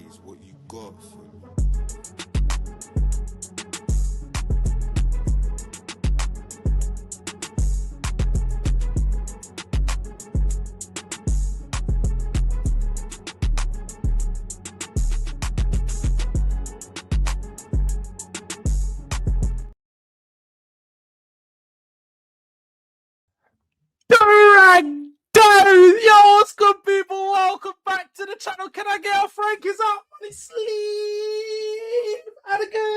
is what you got for me. Durag Diaries! Yo, what's good, people? Welcome back to the channel. Can I get a Frankie's up on his sleeve? And again.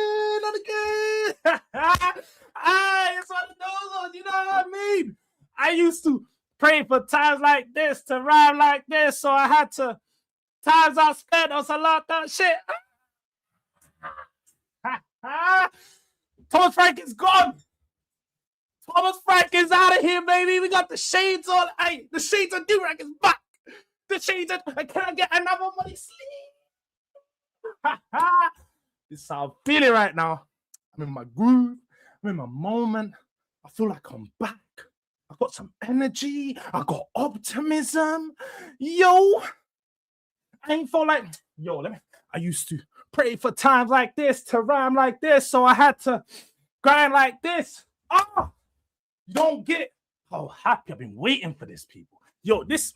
Hey, it's one of those ones, you know what I mean? I used to pray for times like this, to rhyme like this, so I had to. Times I spent on a lot of shit. Thomas Frank is gone. Thomas Frank is out of here, baby. We got the shades on. Hey, the shades of Durag is back. The shades of... Can I get another money sleeve? This is how I'm feeling right now. I'm in my groove. I'm in my moment. I feel like I'm back. I got some energy. I got optimism. Yo. I ain't feel like... Yo, I used to pray for times like this, to rhyme like this, so I had to grind like this. Oh! You don't get how happy I've been waiting for this, people. Yo, this,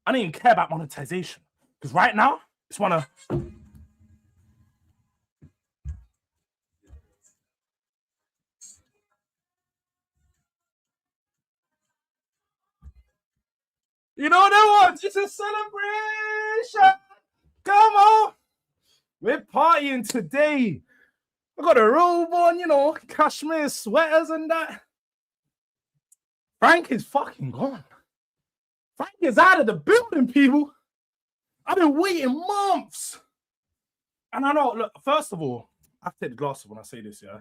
I don't even care about monetization. Because right now, it's one of... You know what ones? It's a celebration. Come on. We're partying today. I got a robe on, you know, cashmere sweaters and that. Frank is fucking gone. Frank is out of the building, people. I've been waiting months. And I know, look, first of all, I have to take the glass off when I say this, yeah?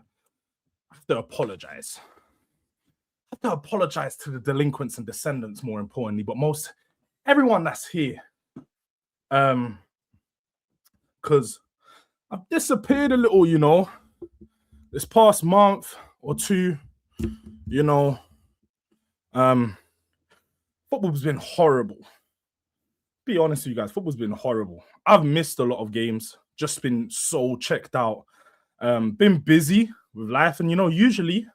I have to apologize. I have to apologize to the delinquents and descendants, more importantly, but everyone that's here. Because I've disappeared a little, you know, this past month or two, you know. Football's been horrible. Be honest with you guys, football's been horrible. I've missed a lot of games, just been so checked out. Been busy with life, and you know, usually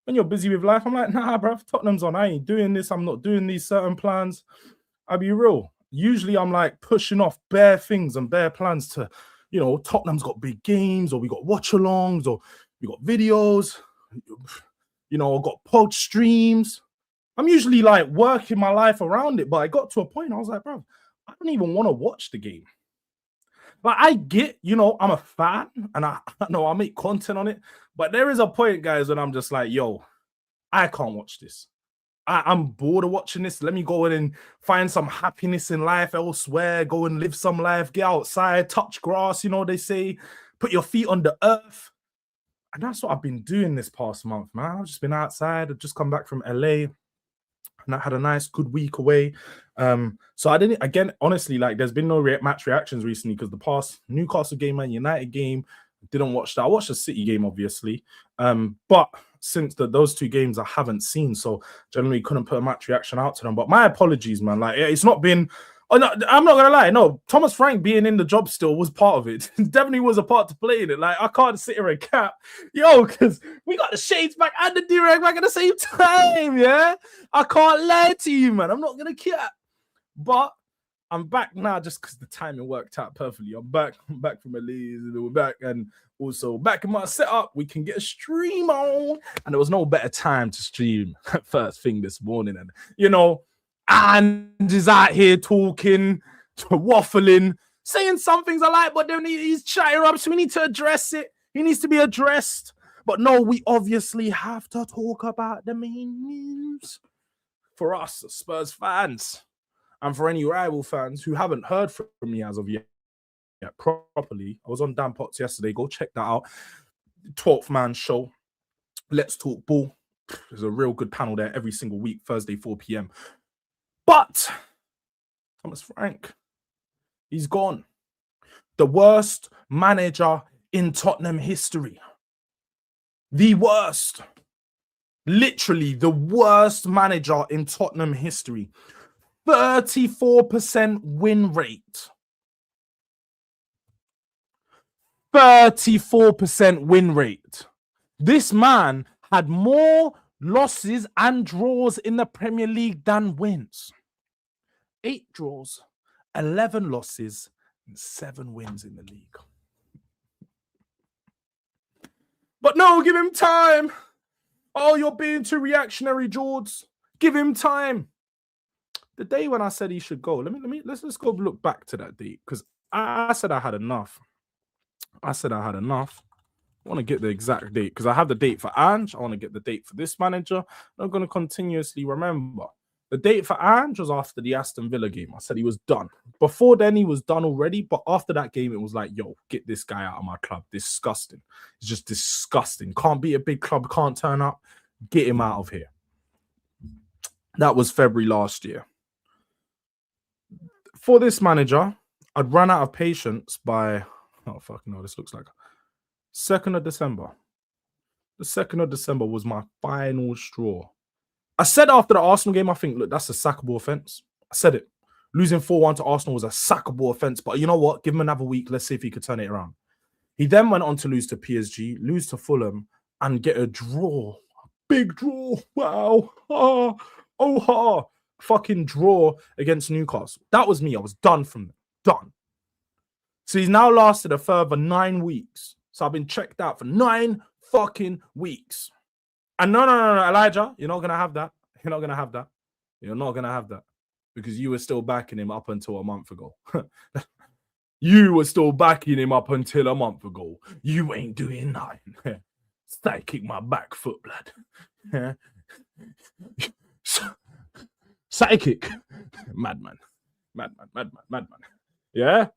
when you're busy with life, I'm like, nah, bro, Tottenham's on. I ain't doing this. I'm not doing these certain plans. I'll be real. Usually I'm like pushing off bare things and bare plans to, you know, Tottenham's got big games, or we got watch-alongs, or we got videos, you know, got pod streams. I'm usually like working my life around it, but I got to a point, I was like, bro, I don't even want to watch the game. But I get, you know, I'm a fan and I know I make content on it, but there is a point, guys, when I'm just like, yo, I can't watch this. I'm bored of watching this. Let me go in and find some happiness in life elsewhere, go and live some life, get outside, touch grass, you know, they say, put your feet on the earth. And that's what I've been doing this past month, man. I've just been outside. I've just come back from LA. And I had a nice, good week away. So I didn't, again, honestly, like there's been no match reactions recently because the past Newcastle game and United game, didn't watch that. I watched the City game, obviously. But since those two games I haven't seen, so generally couldn't put a match reaction out to them. But my apologies, man. Like it's not been... Oh, no, I'm not gonna lie. No, Thomas Frank being in the job still was part of it. Definitely was a part to play in it. Like I can't sit here and cap, yo, because we got the shades back and the Durag back at the same time. Yeah, I can't lie to you, man. I'm not gonna cap, but I'm back now just because the timing worked out perfectly. I'm back from Malaysia. We're back, and also back in my setup. We can get a stream on, and there was no better time to stream first thing this morning, and you know. Ange is out here talking, waffling, saying some things I like, but then he's chatting up, so we need to address it. He needs to be addressed. But no, we obviously have to talk about the main news. For us, Spurs fans, and for any rival fans who haven't heard from me as of yet properly, I was on Dan Potts yesterday. Go check that out. 12th man show. Let's talk ball. There's a real good panel there every single week, Thursday, 4 p.m. But Thomas Frank, he's gone. The worst manager in Tottenham history. The worst. Literally the worst manager in Tottenham history. 34% win rate. 34% win rate. This man had more losses and draws in the Premier League than wins. 8 draws, 11 losses, and 7 wins in the league. But no, give him time. Oh, you're being too reactionary, Jords. Give him time. The day when I said he should go, let's just go look back to that date, because I said I had enough. I want to get the exact date because I have the date for Ange. I want to get the date for this manager. I'm going to continuously remember. The date for Ange was after the Aston Villa game. I said he was done. Before then, he was done already. But after that game, it was like, yo, get this guy out of my club. Disgusting. It's just disgusting. Can't be a big club. Can't turn up. Get him out of here. That was February last year. For this manager, I'd run out of patience by, oh, fucking no, this looks like 2nd of December. The 2nd of December was my final straw. I said after the Arsenal game, I think, look, that's a sackable offence. I said it. Losing 4-1 to Arsenal was a sackable offence. But you know what? Give him another week. Let's see if he could turn it around. He then went on to lose to PSG, lose to Fulham, and get a draw. Big draw. Wow. Fucking draw against Newcastle. That was me. I was done from them. Done. So he's now lasted a further 9 weeks. So I've been checked out for 9 fucking weeks. And no, Elijah, you're not going to have that. You're not going to have that. You're not going to have that. Because you were still backing him up until a month ago. You were still backing him up until a month ago. You ain't doing nothing. Psychic my back foot, blood. Psychic. Madman. Yeah?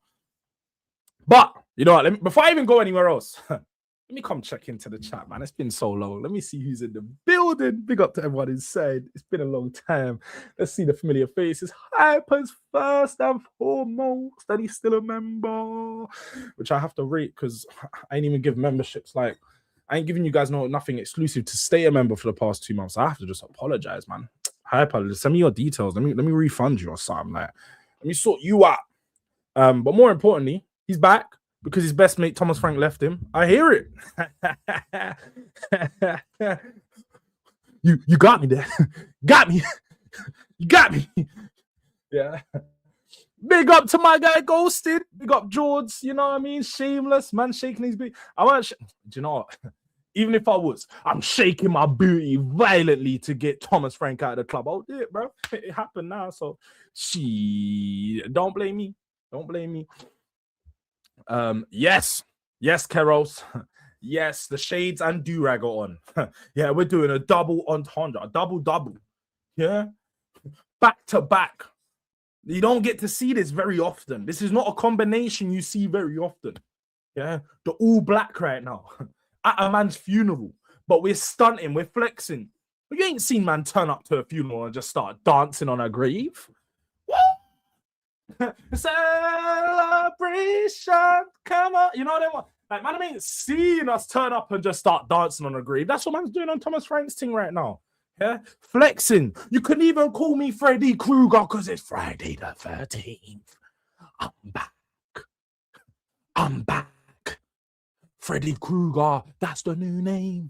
But, you know what? Before I even go anywhere else, let me come check into the chat, man. It's been so long. Let me see who's in the building. Big up to everyone inside. It's been a long time. Let's see the familiar faces. Hyper's first and foremost. That he's still a member, which I have to rate because I ain't even give memberships. Like, I ain't giving you guys nothing exclusive to stay a member for the past 2 months. I have to just apologize, man. Hyper, send me your details. Let me refund you or something. Like, let me sort you out. But more importantly, he's back because his best mate Thomas Frank left him. I hear it. You got me there. Got me. You got me. Yeah. Big up to my guy Ghosted. Big up Jords. You know what I mean? Shameless man shaking his booty. I want. Do you know what? Even if I was, I'm shaking my booty violently to get Thomas Frank out of the club. I'll do it, bro. It happened now. So, don't blame me. Don't blame me. Yes, Keros. Yes, the shades and Durag are on. Yeah, we're doing a double entendre, a double. Yeah, back to back. You don't get to see this very often. This is not a combination you see very often. Yeah, the all black right now at a man's funeral, but we're stunting, we're flexing. But you ain't seen man turn up to a funeral and just start dancing on a grave. What? Celebration, come on. You know what I mean? Like, man, I ain't seeing us turn up and just start dancing on a grave. That's what man's doing on Thomas Frank's thing right now. Yeah, flexing. You can even call me Freddy Krueger because it's Friday the 13th. I'm back. Freddy Krueger, that's the new name.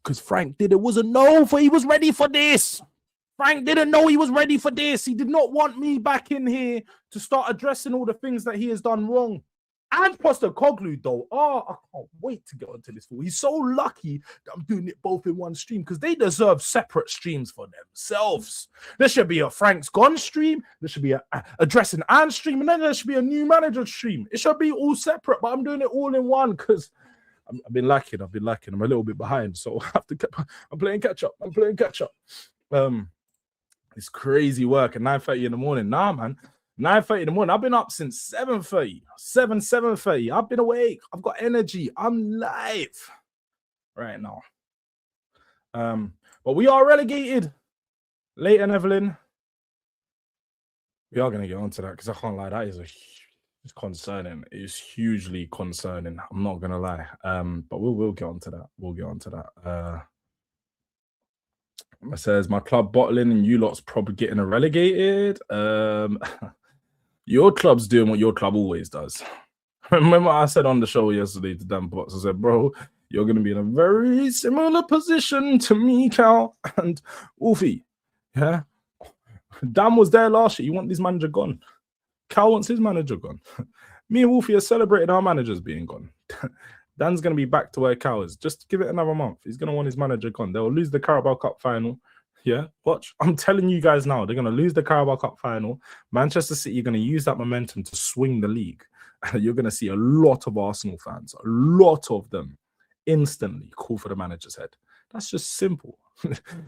Because Frank wasn't known for he was ready for this. Frank didn't know he was ready for this. He did not want me back in here to start addressing all the things that he has done wrong. And Postecoglou, though, I can't wait to get onto this. He's so lucky that I'm doing it both in one stream because they deserve separate streams for themselves. There should be a Frank's Gone stream. There should be a addressing Ange stream. And then there should be a new manager stream. It should be all separate, but I'm doing it all in one because I've been lacking. I'm a little bit behind. So I'm playing catch up. It's crazy work at 9:30 in the morning. Nah, man. 9:30 in the morning. I've been up since 7:30. 7:30. I've been awake. I've got energy. I'm live right now. But we are relegated. Leighton Evelyn. We are going to get onto that because I can't lie. That is it's concerning. It's hugely concerning. I'm not going to lie. But we'll get onto that. We'll get onto that. It says my club bottling and you lot's probably getting relegated. Your club's doing what your club always does. Remember I said on the show yesterday to Dan Potts, I said, bro, you're going to be in a very similar position to me, Cal, and Wolfie. Yeah. Dan was there last year. You want this manager gone. Cal wants his manager gone. Me and Wolfie are celebrating our managers being gone. Dan's going to be back to where Cal is. Just give it another month. He's going to want his manager gone. They'll lose the Carabao Cup final. Yeah, watch. I'm telling you guys now, they're going to lose the Carabao Cup final. Manchester City are going to use that momentum to swing the league. And you're going to see a lot of Arsenal fans, a lot of them, instantly call for the manager's head. That's just simple.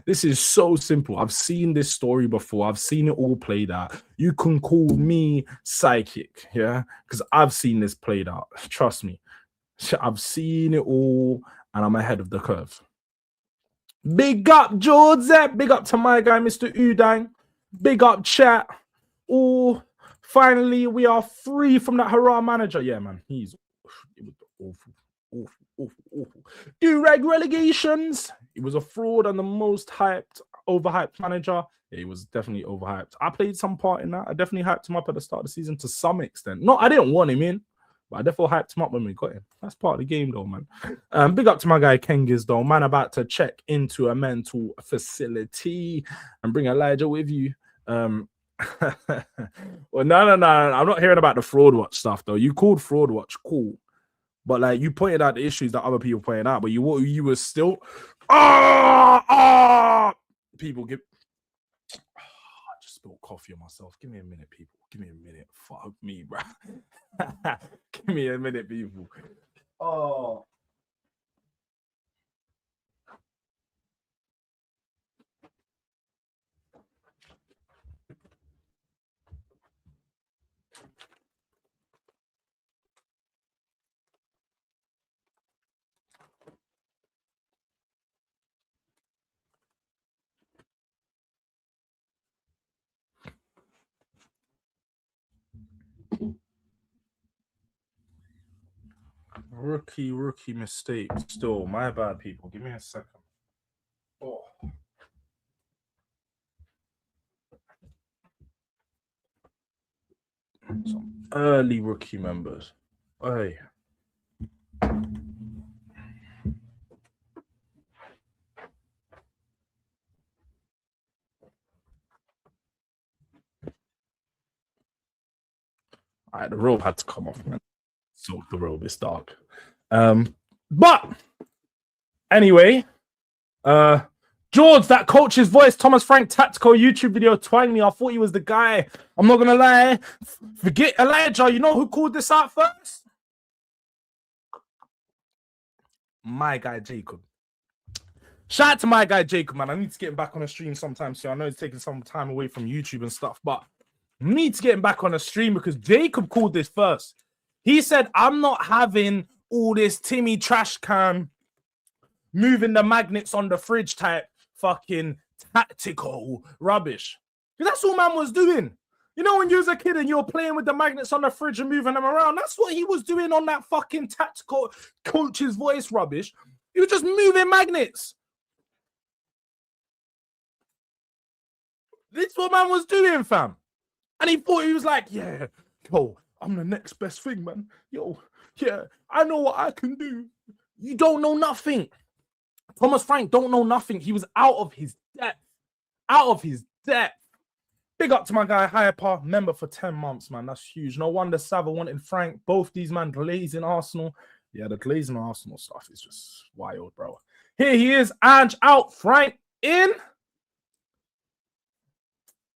This is so simple. I've seen this story before. I've seen it all played out. You can call me psychic, yeah? Because I've seen this played out. Trust me. I've seen it all, and I'm ahead of the curve. Big up, Jords. Big up to my guy, Mr. Udang. Big up, chat. Oh, finally, we are free from that hurrah manager. Yeah, man. It was awful. Durag relegations. It was a fraud and the most overhyped manager. Yeah, he was definitely overhyped. I played some part in that. I definitely hyped him up at the start of the season to some extent. No, I didn't want him in, but I definitely hyped him up when we got him. That's part of the game, though, man. Big up to my guy, Kengiz, though. Man, about to check into a mental facility and bring Elijah with you. Well, no. I'm not hearing about the fraud watch stuff, though. You called fraud watch, cool. But, like, you pointed out the issues that other people pointed out, but you were still... People give... I just spilled coffee on myself. Give me a minute, people. Give me a minute. Fuck me, bro. Give me a minute, people. Oh. Rookie mistake. Still, my bad, people. Give me a second. Oh. Some early rookie members. Hey. All right, the robe had to come off, man. So the robe is dark. But anyway, Jords, that coach's voice, Thomas Frank tactical YouTube video twanged me. I thought he was the guy. I'm not gonna lie. Forget Elijah. You know who called this out first? My guy Jacob. Shout out to my guy Jacob, man. I need to get him back on the stream sometime soon. I know he's taking some time away from YouTube and stuff, but I need to get him back on the stream because Jacob called this first. He said, I'm not having all this Timmy trash can moving the magnets on the fridge type fucking tactical rubbish. That's all man was doing. You know, when you was a kid and you're playing with the magnets on the fridge and moving them around, that's what he was doing on that fucking tactical coach's voice rubbish. He was just moving magnets. This is what man was doing, fam. And he thought he was like, yeah, yo, I'm the next best thing, man. Yo, yeah, I know what I can do. You don't know nothing. Thomas Frank don't know nothing. He was out of his depth. Out of his depth. Big up to my guy, Hyper, member for 10 months, man. That's huge. No wonder Sava wanted Frank. Both these man glazing Arsenal. Yeah, the glazing Arsenal stuff is just wild, bro. Here he is. Ange out, Frank in.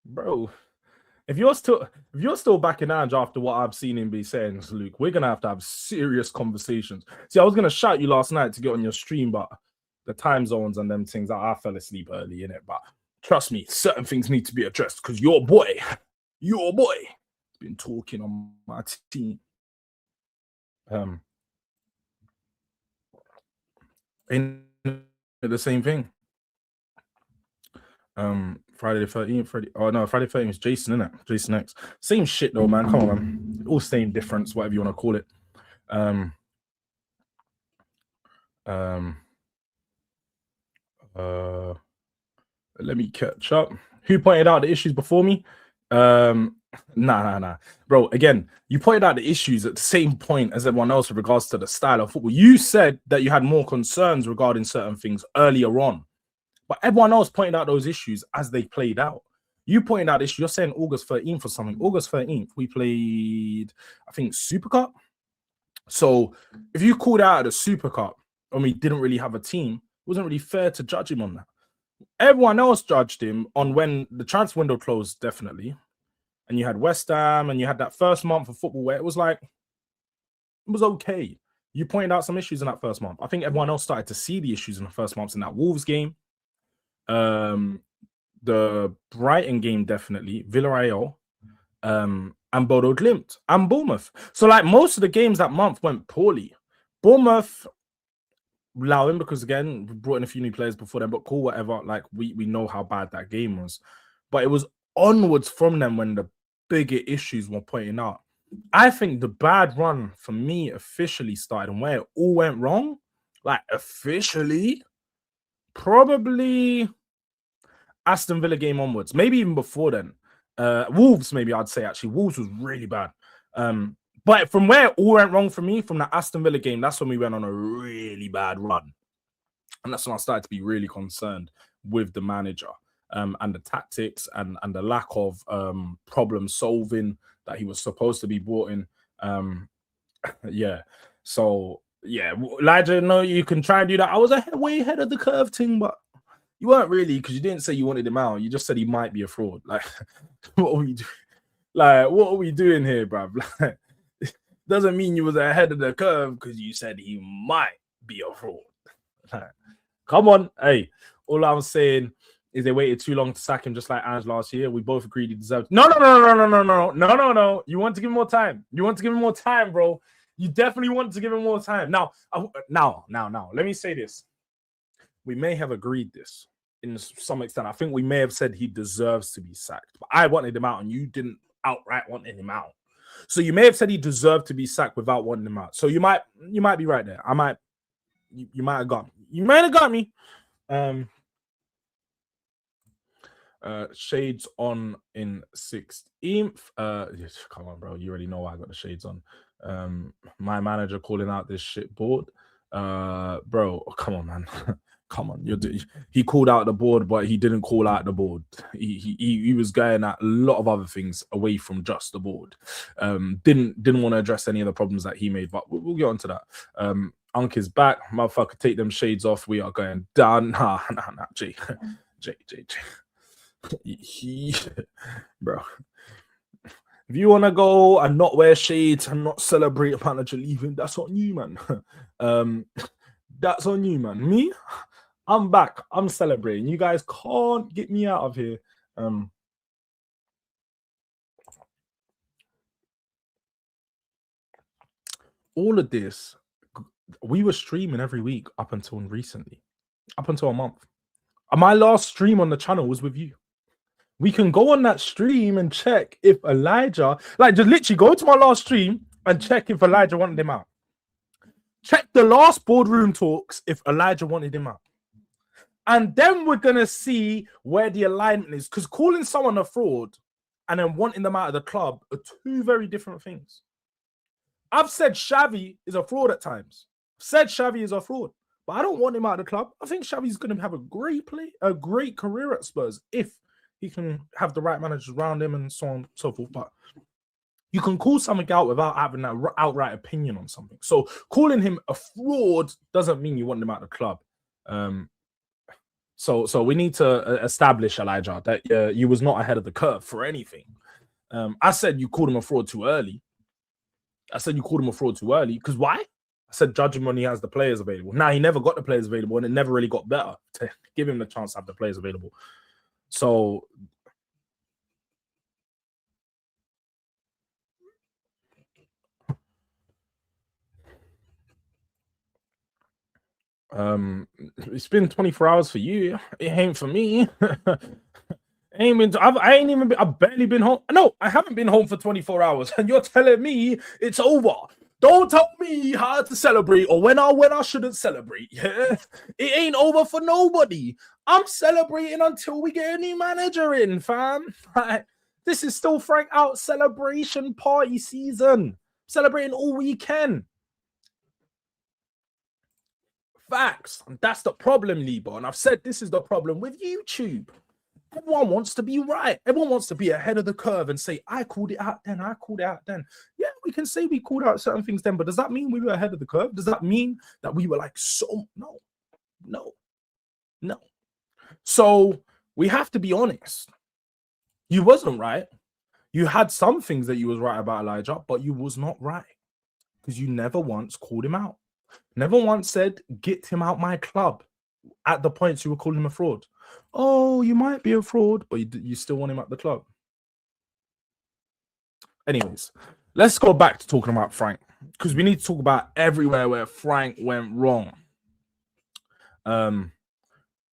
Bro, if you're still backing Ange after what I've seen him be saying, Luke, we're gonna have serious conversations. See, I was gonna shout you last night to get on your stream, but the time zones and them things, I fell asleep early in it. But trust me, certain things need to be addressed because your boy, has been talking on my team. In the same thing. Friday the 13th, Friday the 13th is Jason, innit? Jason X. Same shit though, man. Come on, man. All same difference, whatever you want to call it. Let me catch up. Who pointed out the issues before me? Nah. Bro, again, you pointed out the issues at the same point as everyone else with regards to the style of football. You said that you had more concerns regarding certain things earlier on, but everyone else pointed out those issues as they played out. You pointed out issues. You're saying August 13th or something. August 13th, we played, I think, Super Cup. So if you called out the Super Cup and we didn't really have a team, it wasn't really fair to judge him on that. Everyone else judged him on when the transfer window closed, definitely. And you had West Ham and you had that first month of football where it was like, it was okay. You pointed out some issues in that first month. I think everyone else started to see the issues in the first months in that Wolves game. The Brighton game, definitely. Villarreal. And Bodo Glimt and Bournemouth. So like most of the games that month went poorly. Bournemouth, allow him because again, we brought in a few new players before them, but cool, whatever. Like we know how bad that game was. But it was onwards from them when the bigger issues were pointing out. I think the bad run for me officially started and where it all went wrong, like officially, probably Aston Villa game onwards, maybe even before then. Wolves, maybe I'd say actually. Wolves was really bad. But from where it all went wrong for me, from the Aston Villa game, that's when we went on a really bad run. And that's when I started to be really concerned with the manager and the tactics and the lack of problem solving that he was supposed to be brought in. Yeah. So, yeah, Elijah, no, you can try and do that. I was way ahead of the curve thing, but you weren't really, because you didn't say you wanted him out. You just said he might be a fraud. Like, what are we doing? Like, what are we doing here, bruv? Like, doesn't mean you was ahead of the curve because you said he might be a fraud. Like, come on. Hey, all I'm saying is they waited too long to sack him, just like Ange last year. We both agreed he deserved. No. You want to give him more time. You want to give him more time, bro. You definitely want to give him more time. Now. Let me say this. We may have agreed this in some extent. I think we may have said he deserves to be sacked, but I wanted him out and you didn't outright want him out. So you may have said he deserved to be sacked without wanting him out. So you might be right there. You might have got me. You might have got me. Shades on in 16th. Come on, bro. You already know why I got the shades on. My manager calling out this shit board. Bro, come on, man. Come on, he called out the board, but he didn't call out the board. He was going at a lot of other things away from just the board. Didn't want to address any of the problems that he made, but we'll get on to that. Unc is back, motherfucker. Take them shades off. We are going down. Nah, J. Bro, if you want to go and not wear shades and not celebrate a manager leaving, that's on you, man. That's on you, man. Me, I'm back. I'm celebrating. You guys can't get me out of here. All of this, we were streaming every week up until recently, up until a month. And my last stream on the channel was with you. We can go on that stream and check if Elijah, like, just literally go to my last stream and check if Elijah wanted him out. Check the last boardroom talks if Elijah wanted him out. And then we're going to see where the alignment is. Because calling someone a fraud and then wanting them out of the club are two very different things. I've said Xavi is a fraud at times. Said Xavi is a fraud. But I don't want him out of the club. I think Xavi's going to have a great career at Spurs if he can have the right managers around him and so on and so forth. But you can call something out without having that outright opinion on something. So calling him a fraud doesn't mean you want him out of the club. So we need to establish, Elijah, that you was not ahead of the curve for anything. I said you called him a fraud too early. Because why? I said judge him when he has the players available. Now, he never got the players available, and it never really got better to give him the chance to have the players available. So it's been 24 hours for you. It ain't for me. I've barely been home. No, I haven't been home for 24 hours, and you're telling me it's over. Don't tell me how to celebrate or when I shouldn't celebrate. Yeah, it ain't over for nobody. I'm celebrating until we get a new manager in, fam. This is still Frank out celebration party season. Celebrating all weekend. Facts. And that's the problem, Libo. And I've said this is the problem with YouTube. Everyone wants to be right. Everyone wants to be ahead of the curve and say, I called it out then. I called it out then. Yeah, we can say we called out certain things then, but does that mean we were ahead of the curve? Does that mean that we were like, so? No. So we have to be honest. You wasn't right. You had some things that you was right about Elijah, but you was not right because you never once called him out. Never once said, get him out my club at the points you were calling him a fraud. Oh, you might be a fraud, but you still want him at the club. Anyways, let's go back to talking about Frank because we need to talk about everywhere where Frank went wrong.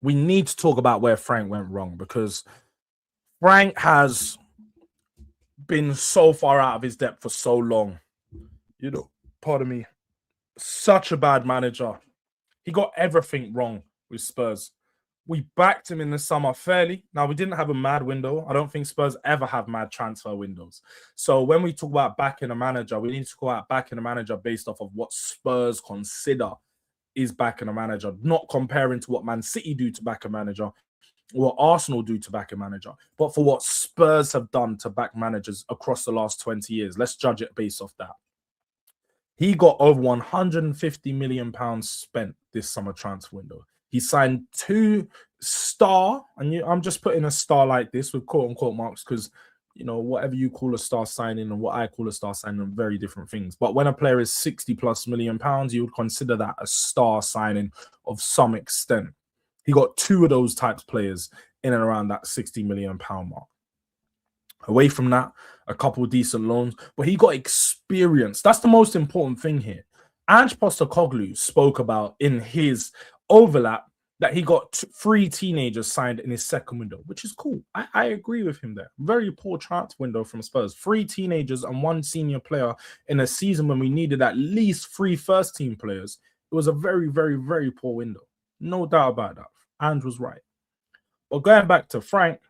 We need to talk about where Frank went wrong because Frank has been so far out of his depth for so long. You know, pardon me. Such a bad manager. He got everything wrong with Spurs. We backed him in the summer fairly. Now, we didn't have a mad window. I don't think Spurs ever have mad transfer windows. So when we talk about backing a manager, we need to talk about backing a manager based off of what Spurs consider is backing a manager, not comparing to what Man City do to back a manager, what Arsenal do to back a manager, but for what Spurs have done to back managers across the last 20 years. Let's judge it based off that. He got over £150 million spent this summer transfer window. He signed 2 star, and I'm just putting a star like this with quote-unquote marks because, you know, whatever you call a star signing and what I call a star signing are very different things. But when a player is £60+ million, you would consider that a star signing of some extent. He got 2 of those types of players in and around that £60 million mark. Away from that, a couple of decent loans, but he got experience. That's the most important thing here. Ange Postecoglou spoke about in his overlap that he got 3 teenagers signed in his second window, which is cool. I agree with him there. Very poor transfer window from Spurs. 3 teenagers and 1 senior player in a season when we needed at least 3 first-team players. It was a very, very, very poor window. No doubt about that. Ange was right. But going back to Frank,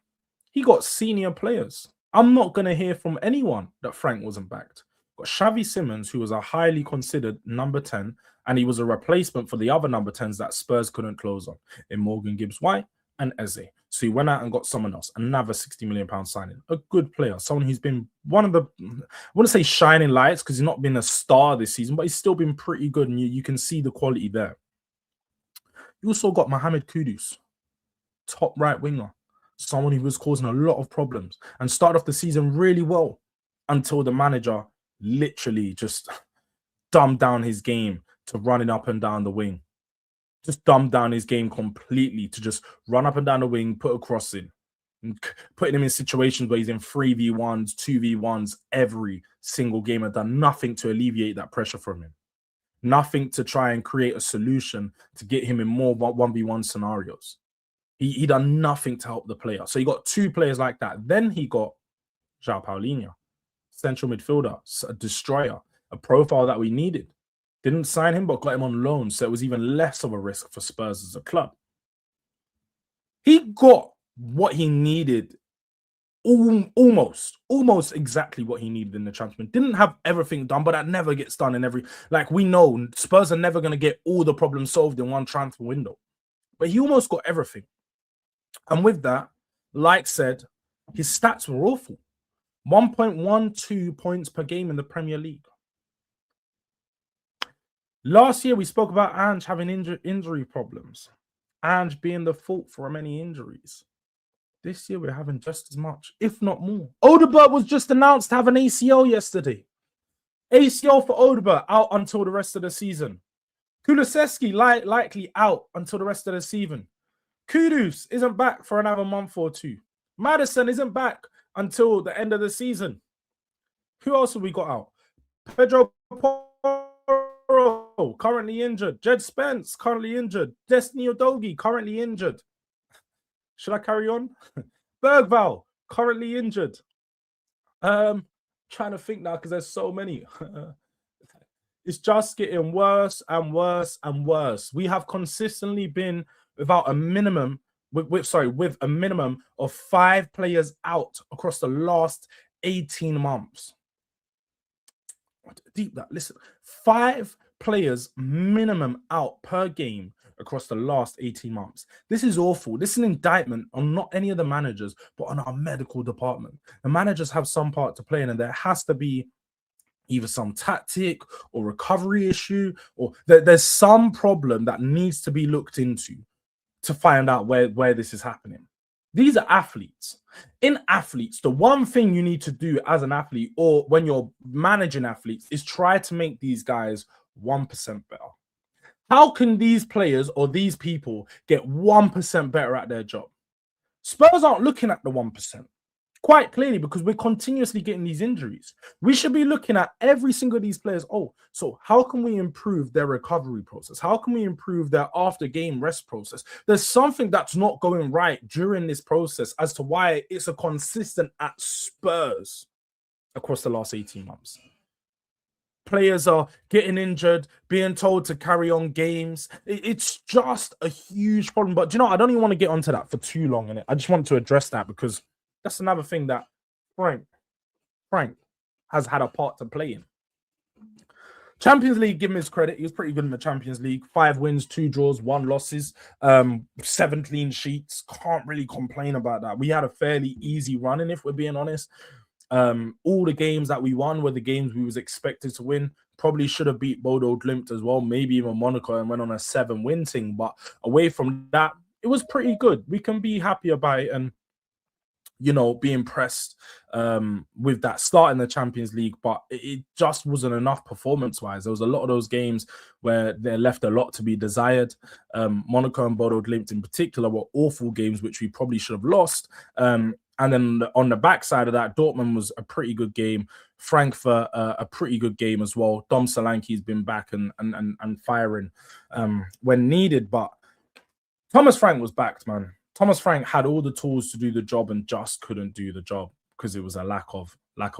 he got senior players. I'm not going to hear from anyone that Frank wasn't backed. Got Xavi Simons, who was a highly considered number 10, and he was a replacement for the other number 10s that Spurs couldn't close on in Morgan Gibbs-White and Eze. So he went out and got someone else, another £60 million signing. A good player, someone who's been one of the, I wouldn't say shining lights because he's not been a star this season, but he's still been pretty good, and you can see the quality there. You also got Mohamed Kudus, top right winger, someone who was causing a lot of problems and started off the season really well until the manager literally just dumbed down his game to running up and down the wing. Just dumbed down his game completely to just run up and down the wing, put a cross in, and putting him in situations where he's in 3v1s, 2v1s every single game and done nothing to alleviate that pressure from him. Nothing to try and create a solution to get him in more 1v1 scenarios. He done nothing to help the player. So he got 2 players like that. Then he got João Paulinho, central midfielder, a destroyer, a profile that we needed. Didn't sign him, but got him on loan. So it was even less of a risk for Spurs as a club. He got what he needed, almost exactly what he needed in the transfer. Didn't have everything done, but that never gets done in every... Like, we know Spurs are never going to get all the problems solved in one transfer window. But he almost got everything. And with that, like said, his stats were awful. 1.12 points per game in the Premier League. Last year, we spoke about Ange having injury problems. Ange being the fault for many injuries. This year, we're having just as much, if not more. Odegaard was just announced to have an ACL yesterday. ACL for Odegaard out until the rest of the season. Kulusevski likely out until the rest of the season. Kudus isn't back for another month or 2. Maddison isn't back until the end of the season. Who else have we got out? Pedro Porro, currently injured. Jed Spence, currently injured. Destiny Udogie, currently injured. Should I carry on? Bergvall, currently injured. Trying to think now because there's so many. It's just getting worse and worse and worse. We have consistently been without a minimum with a minimum of 5 players out across the last 18 months. Deep that. Listen, 5 players minimum out per game across the last 18 months. This is awful. This is an indictment on not any of the managers, but on our medical department. The managers have some part to play in, and there has to be either some tactic or recovery issue, or there's some problem that needs to be looked into to find out where this is happening. These are athletes. In athletes, the one thing you need to do as an athlete, or when you're managing athletes, is try to make these guys 1% better. How can these players or these people get 1% better at their job? Spurs aren't looking at the 1%. Quite clearly, because we're continuously getting these injuries. We should be looking at every single of these players. Oh, so how can we improve their recovery process? How can we improve their after-game rest process? There's something that's not going right during this process as to why it's a consistent at Spurs across the last 18 months. Players are getting injured, being told to carry on games. It's just a huge problem. But you know, I don't even want to get onto that for too long in it. I just want to address that because that's another thing that Frank has had a part to play in. Champions League, give him his credit. He was pretty good in the Champions League. 5 wins, 2 draws, 1 losses, 7 clean sheets. Can't really complain about that. We had a fairly easy run in, if we're being honest. All the games that we won were the games we was expected to win. Probably should have beat Bodo Glimt as well, maybe even Monaco, and went on a 7-win thing. But away from that, it was pretty good. We can be happy about it and, you know, be impressed with that start in the Champions League, but it just wasn't enough performance-wise. There was a lot of those games where they left a lot to be desired. Monaco and Bodo Glimt in particular were awful games, which we probably should have lost. And then on the backside of that, Dortmund was a pretty good game. Frankfurt, a pretty good game as well. Dom Solanke's been back and firing when needed, but Thomas Frank was backed, man. Thomas Frank had all the tools to do the job and just couldn't do the job because it was a lack of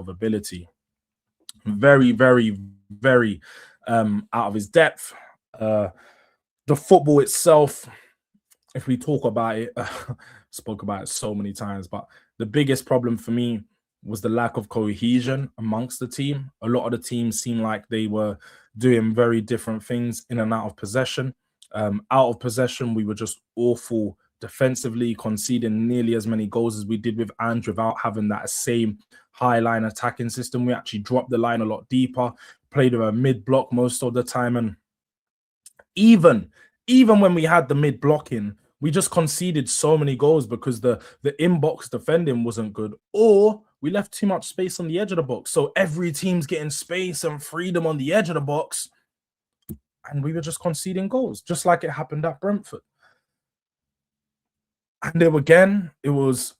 ability. Very, very, very out of his depth. The football itself, if we talk about it, spoke about it so many times, but the biggest problem for me was the lack of cohesion amongst the team. A lot of the teams seemed like they were doing very different things in and out of possession. Out of possession, we were just awful defensively, conceding nearly as many goals as we did with Ange without having that same high line attacking system. We actually dropped the line a lot deeper, played with a mid block most of the time, and even when we had the mid blocking, we just conceded so many goals because the inbox defending wasn't good, or we left too much space on the edge of the box. So every team's getting space and freedom on the edge of the box, and we were just conceding goals, just like it happened at Brentford. And there again, it was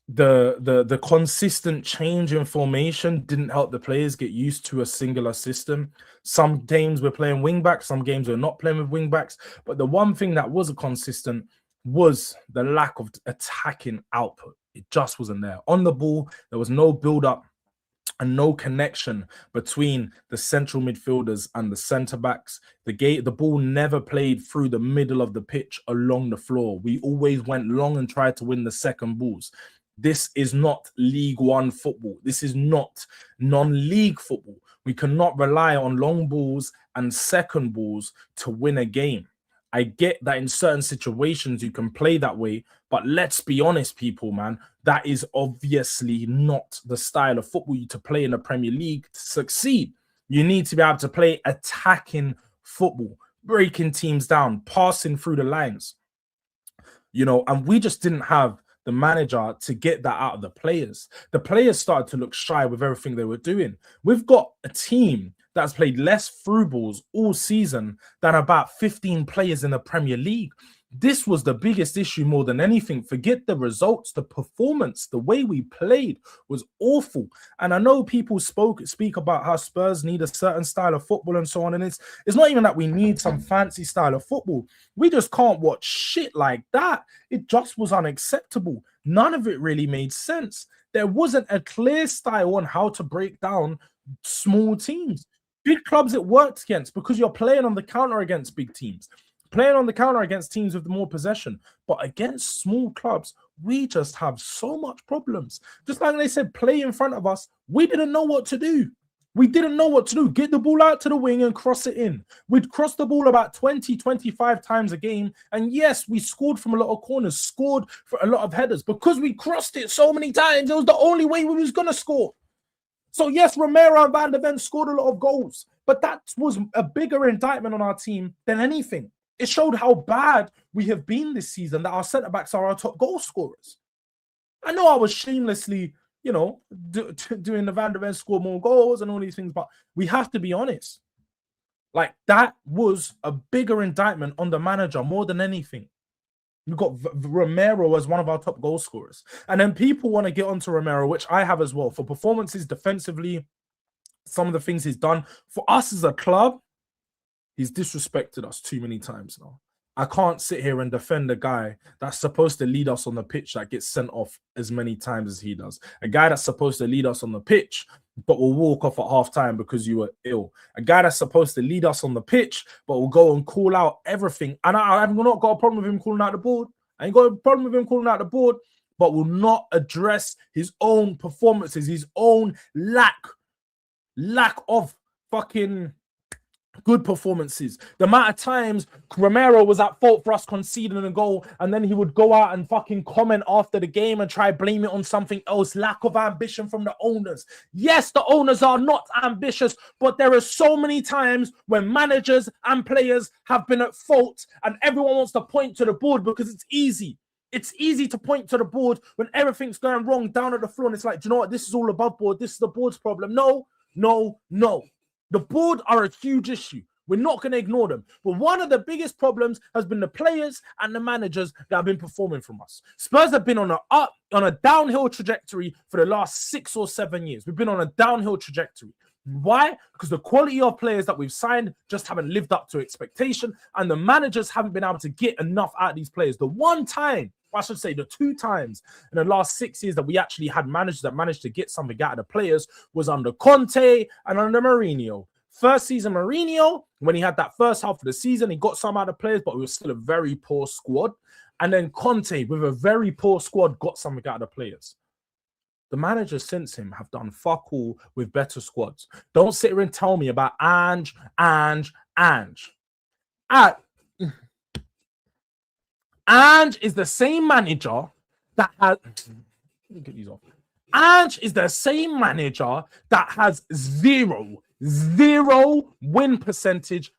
the consistent change in formation didn't help the players get used to a singular system. Some games we're playing wing backs, some games we're not playing with wing backs. But the one thing that was consistent was the lack of attacking output. It just wasn't there. On the ball, there was no build-up and no connection between the central midfielders and the centre backs. The ball never played through the middle of the pitch along the floor. We always went long and tried to win the second balls. This is not League One football. This is not non-league football. We cannot rely on long balls and second balls to win a game. I get that in certain situations you can play that way, but let's be honest, people, man, that is obviously not the style of football you to play in the Premier League to succeed. You need to be able to play attacking football, breaking teams down, passing through the lines, you know, and we just didn't have the manager to get that out of the players. The players started to look shy with everything they were doing. We've got a team that's played less through balls all season than about 15 players in the Premier League. This was the biggest issue more than anything. Forget the results, the performance, the way we played was awful. And I know people speak about how Spurs need a certain style of football and so on. And it's not even that we need some fancy style of football. We just can't watch shit like that. It just was unacceptable. None of it really made sense. There wasn't a clear style on how to break down small teams. Big clubs it worked against because you're playing on the counter against big teams. playing on the counter against teams with more possession. But against small clubs, we just have so much problems. Just like they said, play in front of us. We didn't know what to do. We didn't know what to do. Get the ball out to the wing and cross it in. We'd cross the ball about 20, 25 times a game. And yes, we scored from a lot of corners, scored for a lot of headers. Because we crossed it so many times, it was the only way we was going to score. So yes, Romero and Van de Ven scored a lot of goals. But that was a bigger indictment on our team than anything. It showed how bad we have been this season, that our centre-backs are our top goal scorers. I know I was shamelessly, doing the Van de Ven score more goals and all these things, but we have to be honest. Like, that was a bigger indictment on the manager more than anything. We've got Romero as one of our top goal scorers. And then people want to get onto Romero, which I have as well, for performances defensively, some of the things he's done. For us as a club, he's disrespected us too many times now. I can't sit here and defend a guy that's supposed to lead us on the pitch that gets sent off as many times as he does. A guy that's supposed to lead us on the pitch but will walk off at half-time because you were ill. A guy that's supposed to lead us on the pitch but will go and call out everything. And I have not got a problem with him calling out the board. I ain't got a problem with him calling out the board, but will not address his own performances, his own lack of fucking good performances. The amount of times Romero was at fault for us conceding a goal, and then he would go out and fucking comment after the game and try blame it on something else. Lack of ambition from the owners. Yes, the owners are not ambitious, but there are so many times when managers and players have been at fault and everyone wants to point to the board because it's easy. It's easy to point to the board when everything's going wrong down at the floor, and it's like, do you know what? This is all above board. This is the board's problem. No. The board are a huge issue. We're not going to ignore them. But one of the biggest problems has been the players and the managers that have been performing from us. Spurs have been on a downhill trajectory for the last 6 or 7 years. We've been on a downhill trajectory. Why? Because the quality of players that we've signed just haven't lived up to expectation, and the managers haven't been able to get enough out of these players. The one time, I should say the 2 times in the last 6 years that we actually had managers that managed to get something out of the players was under Conte and under Mourinho. First season Mourinho, when he had that first half of the season, he got some out of players, but it was still a very poor squad. And then Conte, with a very poor squad, got something out of the players. The managers since him have done fuck all with better squads. Don't sit here and tell me about Ange. Ange is the same manager that has... Let me get these off. Ange is the same manager that has zero win percentage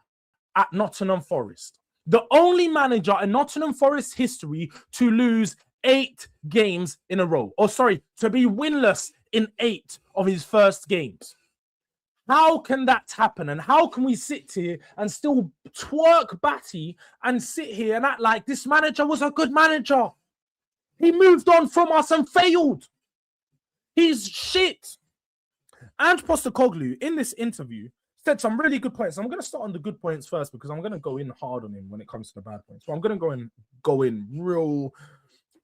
at Nottingham Forest. The only manager in Nottingham Forest history to lose 8 games in a row. To be winless in 8 of his first games. How can that happen? And how can we sit here and still twerk Batty and sit here and act like this manager was a good manager? He moved on from us and failed. He's shit. Ange Postecoglou, in this interview, said some really good points. I'm going to start on the good points first because I'm going to go in hard on him when it comes to the bad points. So I'm going to go in real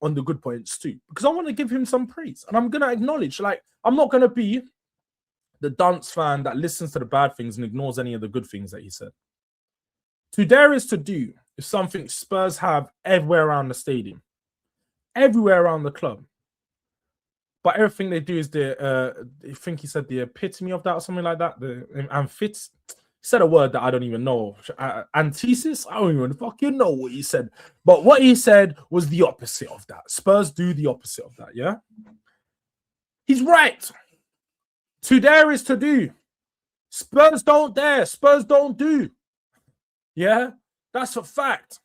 on the good points too, because I want to give him some praise. And I'm going to acknowledge, like, I'm not going to be the dunce fan that listens to the bad things and ignores any of the good things that he said. To dare is to do is something Spurs have everywhere around the stadium, everywhere around the club. But everything they do is I think he said the epitome of that or something like that. He said a word that I don't even know. Antithesis? I don't even fucking know what he said. But what he said was the opposite of that. Spurs do the opposite of that, yeah? He's right. To dare is to do. Spurs don't dare. Spurs don't do. Yeah? That's a fact.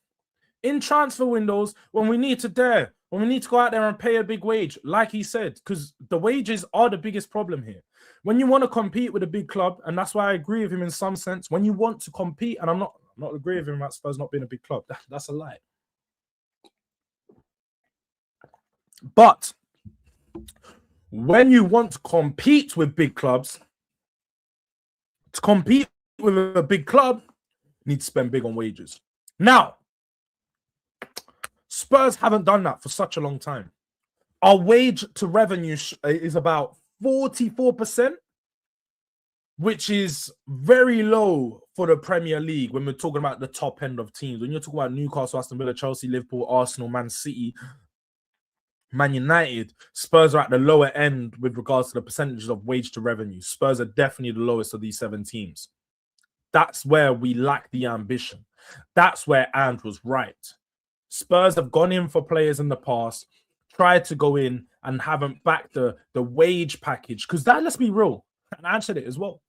In transfer windows, when we need to dare, when we need to go out there and pay a big wage, like he said, because the wages are the biggest problem here. When you want to compete with a big club, and that's why I agree with him in some sense, when you want to compete, and I'm not agreeing with him about Spurs not being a big club, that's a lie. But when you want to compete with big clubs, to compete with a big club, you need to spend big on wages. Now, Spurs haven't done that for such a long time. Our wage to revenue is about 44%. which is very low for the Premier League when we're talking about the top end of teams. When you're talking about Newcastle, Aston Villa, Chelsea, Liverpool, Arsenal, Man City, Man United, Spurs are at the lower end with regards to the percentages of wage to revenue. Spurs are definitely the lowest of these 7 teams. That's where we lack the ambition. That's where Ange was right. Spurs have gone in for players in the past, tried to go in and haven't backed the wage package. Because that, let's be real, and Ange said it as well.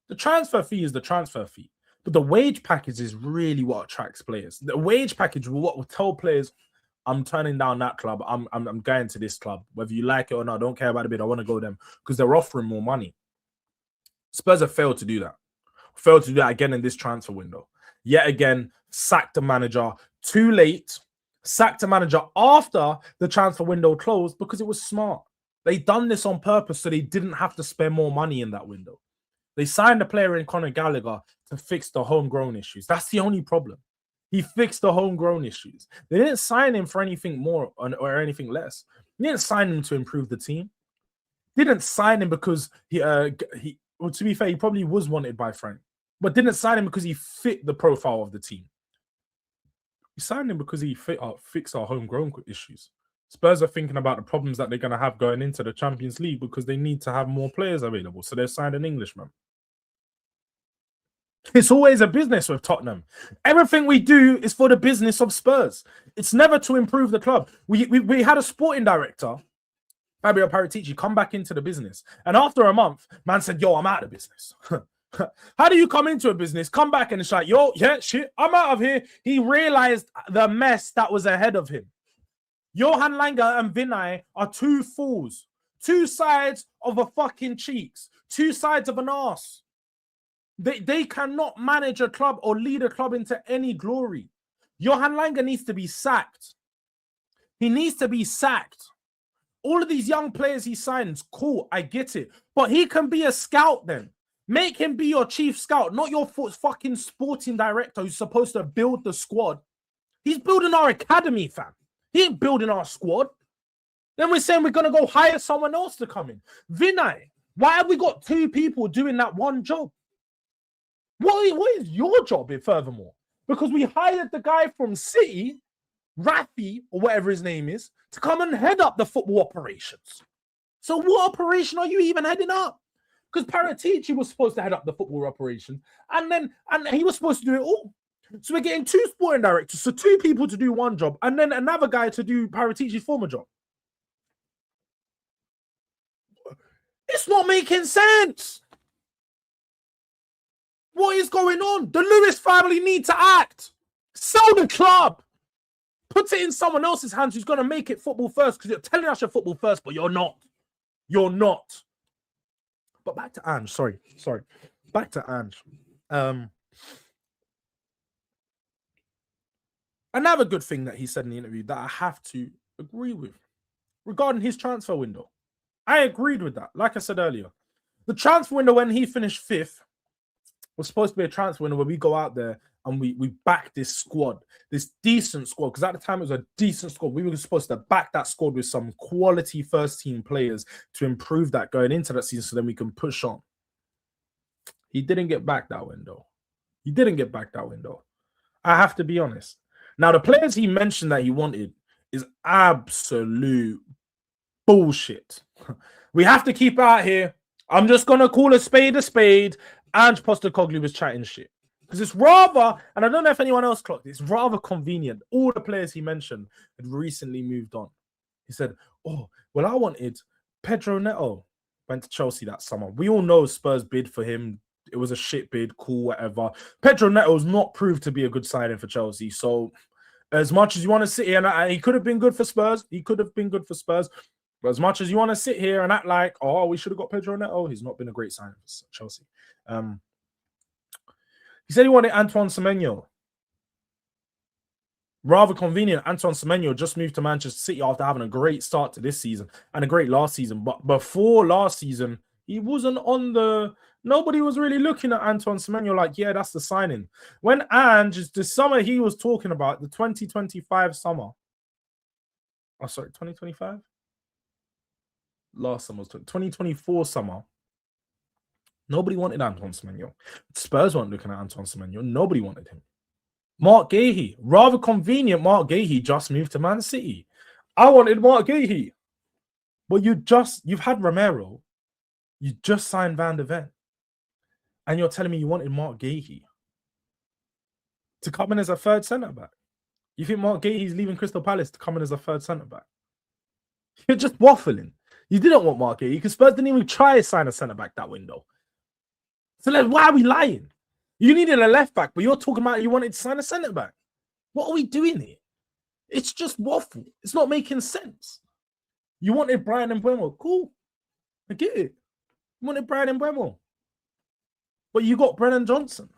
The transfer fee is the transfer fee, but the wage package is really what attracts players. The wage package will what will tell players, I'm turning down that club. I'm going to this club. Whether you like it or not, I don't care about the bid. I want to go them because they're offering more money. Spurs have failed to do that. Failed to do that again in this transfer window. Yet again, sacked the manager too late. Sacked the manager after the transfer window closed because it was smart. They done this on purpose so they didn't have to spend more money in that window. They signed a player in Conor Gallagher to fix the homegrown issues. That's the only problem. He fixed the homegrown issues. They didn't sign him for anything more or anything less. They didn't sign him to improve the team. Didn't sign him because well, to be fair, he probably was wanted by Frank, but didn't sign him because he fit the profile of the team. We signed him because he fixed our homegrown issues. Spurs are thinking about the problems that they're going to have going into the Champions League because they need to have more players available. So they've signed an Englishman. It's always a business with Tottenham. Everything we do is for the business of Spurs. It's never to improve the club. We had a sporting director, Fabio Paratici, come back into the business. And after a month, man said, yo, I'm out of business. How do you come into a business, come back and it's like, yo, yeah, shit, I'm out of here. He realized the mess that was ahead of him. Johan Lange and Vinay are two fools. Two sides of a fucking cheeks. Two sides of an arse. They cannot manage a club or lead a club into any glory. Johan Lange needs to be sacked. He needs to be sacked. All of these young players he signs, cool, I get it. But he can be a scout then. Make him be your chief scout, not your fucking sporting director who's supposed to build the squad. He's building our academy, fam. He ain't building our squad. Then we're saying we're going to go hire someone else to come in. Vinay, why have we got 2 people doing that one job? What is your job here, furthermore? Because we hired the guy from City, Rafi, or whatever his name is, to come and head up the football operations. So what operation are you even heading up? Because Paratici was supposed to head up the football operation, and he was supposed to do it all. So we're getting 2 sporting directors, so 2 people to do one job, and then another guy to do Paratici's former job. It's not making sense. What is going on? The Lewis family need to act. Sell the club. Put it in someone else's hands who's going to make it football first, because you're telling us you're football first, but you're not. You're not. But back to Ange. Sorry. Back to Ange. Another good thing that he said in the interview that I have to agree with regarding his transfer window. I agreed with that. Like I said earlier, the transfer window when he finished 5th was supposed to be a transfer window where we go out there and we back this squad, this decent squad, because at the time it was a decent squad. We were supposed to back that squad with some quality first-team players to improve that going into that season so then we can push on. He didn't get back that window. I have to be honest. Now, the players he mentioned that he wanted is absolute bullshit. We have to keep out here. I'm just going to call a spade a spade. Ange Postecoglou was chatting shit. Because it's rather, and I don't know if anyone else clocked it, it's rather convenient. All the players he mentioned had recently moved on. He said, oh, well, I wanted Pedro Neto. Went to Chelsea that summer. We all know Spurs bid for him. It was a shit bid, cool, whatever. Pedro Neto's not proved to be a good signing for Chelsea. So as much as you want to sit here, and he could have been good for Spurs. But as much as you want to sit here and act like, oh, we should have got Pedro Neto, he's not been a great signing for Chelsea. He said he wanted Antoine Semenyo. Rather convenient. Antoine Semenyo just moved to Manchester City after having a great start to this season and a great last season. But before last season, he wasn't on the... Nobody was really looking at Antoine Semenyo like, yeah, that's the signing. When Ange, the summer he was talking about, the 2025 summer. Oh, sorry, 2025? Last summer was 2024 summer. Nobody wanted Antoine Semenyo. Spurs weren't looking at Antoine Semenyo. Nobody wanted him. Mark Gahey, rather convenient. Mark Gahey just moved to Man City. I wanted Mark Gahey. But you've had Romero. You just signed Van de Ven. And you're telling me you wanted Mark Gahey to come in as a third centre-back. You think Mark Gahey's leaving Crystal Palace to come in as a third centre-back? You're just waffling. You didn't want Mark Gahey because Spurs didn't even try to sign a centre-back that window. So why are we lying? You needed a left-back, but you're talking about you wanted to sign a centre-back. What are we doing here? It's just waffle. It's not making sense. You wanted Brian Mbeumo. Cool. I get it. You wanted Brian Mbeumo. But you got Brennan Johnson.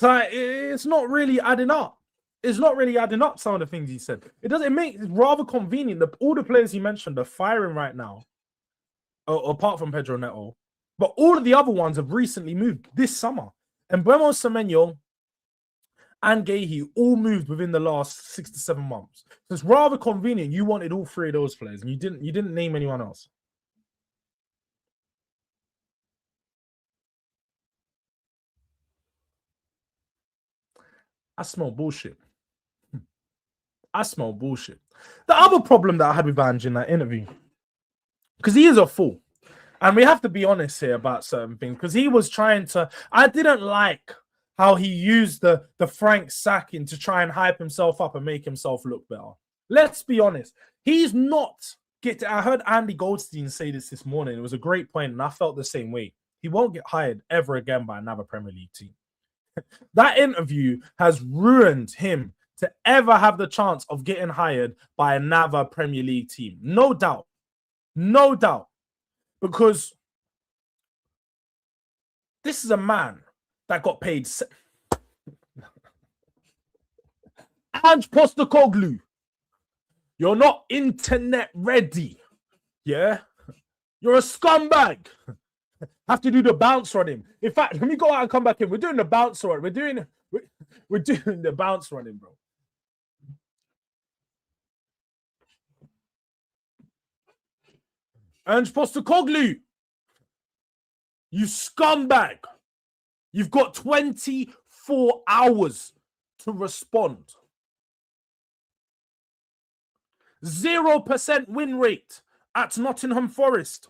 So it's not really adding up. It's not really adding up, some of the things he said. It makes it rather convenient that all the players he mentioned are firing right now, apart from Pedro Neto. But all of the other ones have recently moved this summer. And Mbeumo, Semenyo, and Gahey all moved within the last 6 to 7 months. So it's rather convenient. You wanted all three of those players, and you didn't name anyone else. I smell bullshit. I smell bullshit. The other problem that I had with Ange in that interview, because he is a fool, and we have to be honest here about certain things, because he was trying to. I didn't like how he used the Frank sacking to try and hype himself up and make himself look better. Let's be honest. He's not. I heard Andy Goldstein say this morning. It was a great point, and I felt the same way. He won't get hired ever again by another Premier League team. That interview has ruined him to ever have the chance of getting hired by another Premier League team. No doubt. No doubt. Because this is a man that got paid. Ange Postecoglou, you're not internet ready. Yeah? You're a scumbag. Have to do the bounce on him. In fact, let me go out and come back in. We're doing the bounce on. We're doing the bounce running, bro. Ange Postecoglou, you scumbag. You've got 24 hours to respond. 0% win rate at Nottingham Forest.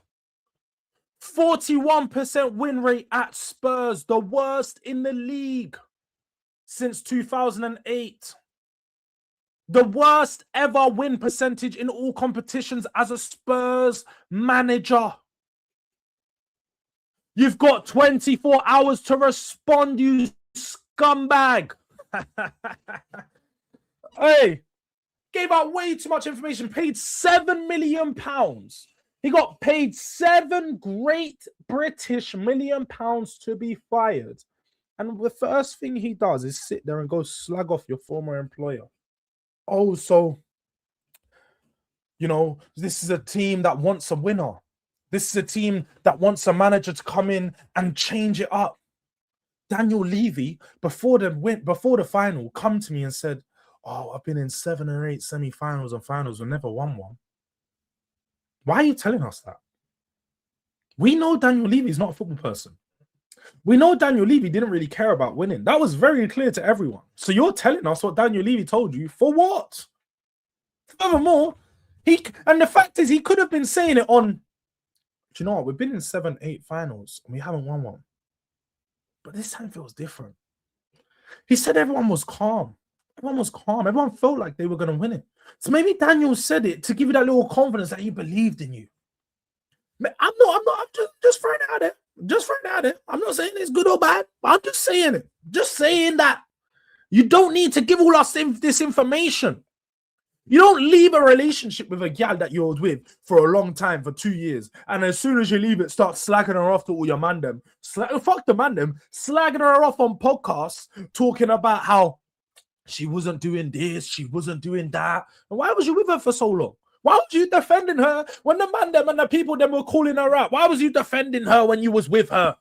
41% win rate at Spurs, the worst in the league since 2008. The worst ever win percentage in all competitions as a Spurs manager. You've got 24 hours to respond, you scumbag. Hey, gave out way too much information, paid £7 million. He got paid £7 great British million to be fired. And the first thing he does is sit there and go slag off your former employer. Oh, so, this is a team that wants a winner. This is a team that wants a manager to come in and change it up. Daniel Levy, before the final, come to me and said, oh, I've been in 7 or 8 semi-finals and finals and never won one. Why are you telling us that? We know Daniel Levy is not a football person. We know Daniel Levy didn't really care about winning. That was very clear to everyone. So you're telling us what Daniel Levy told you for what? Furthermore, the fact is he could have been saying it on, do you know what? We've been in 7, 8 finals and we haven't won one. But this time feels different. He said everyone was calm. Everyone was calm. Everyone felt like they were going to win it. So maybe Daniel said it to give you that little confidence that he believed in you. I'm just throwing it out there. Just throwing it out there. I'm not saying it's good or bad. I'm just saying it. Just saying that. You don't need to give all us this information. You don't leave a relationship with a gal that you're with for a long time, for 2 years, and as soon as you leave it, start slagging her off to all your mandem. Fuck the mandem. Slagging her off on podcasts, talking about how she wasn't doing this, she wasn't doing that. And why was you with her for so long? Why was you defending her when the man them and the people them were calling her out? Why was you defending her when you was with her?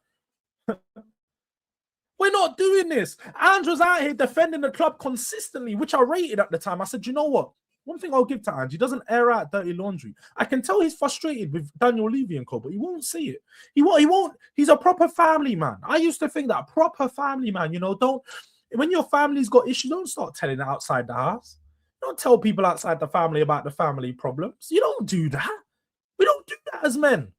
We're not doing this. Ange was out here defending the club consistently, which I rated at the time. I said, you know what? One thing I'll give to Ange, he doesn't air out dirty laundry. I can tell he's frustrated with Daniel Levy and co, but he won't say it. He won't. He's a proper family man. I used to think that a proper family man, when your family's got issues, don't start telling it outside the house. Don't tell people outside the family about the family problems. You don't do that. We don't do that as men.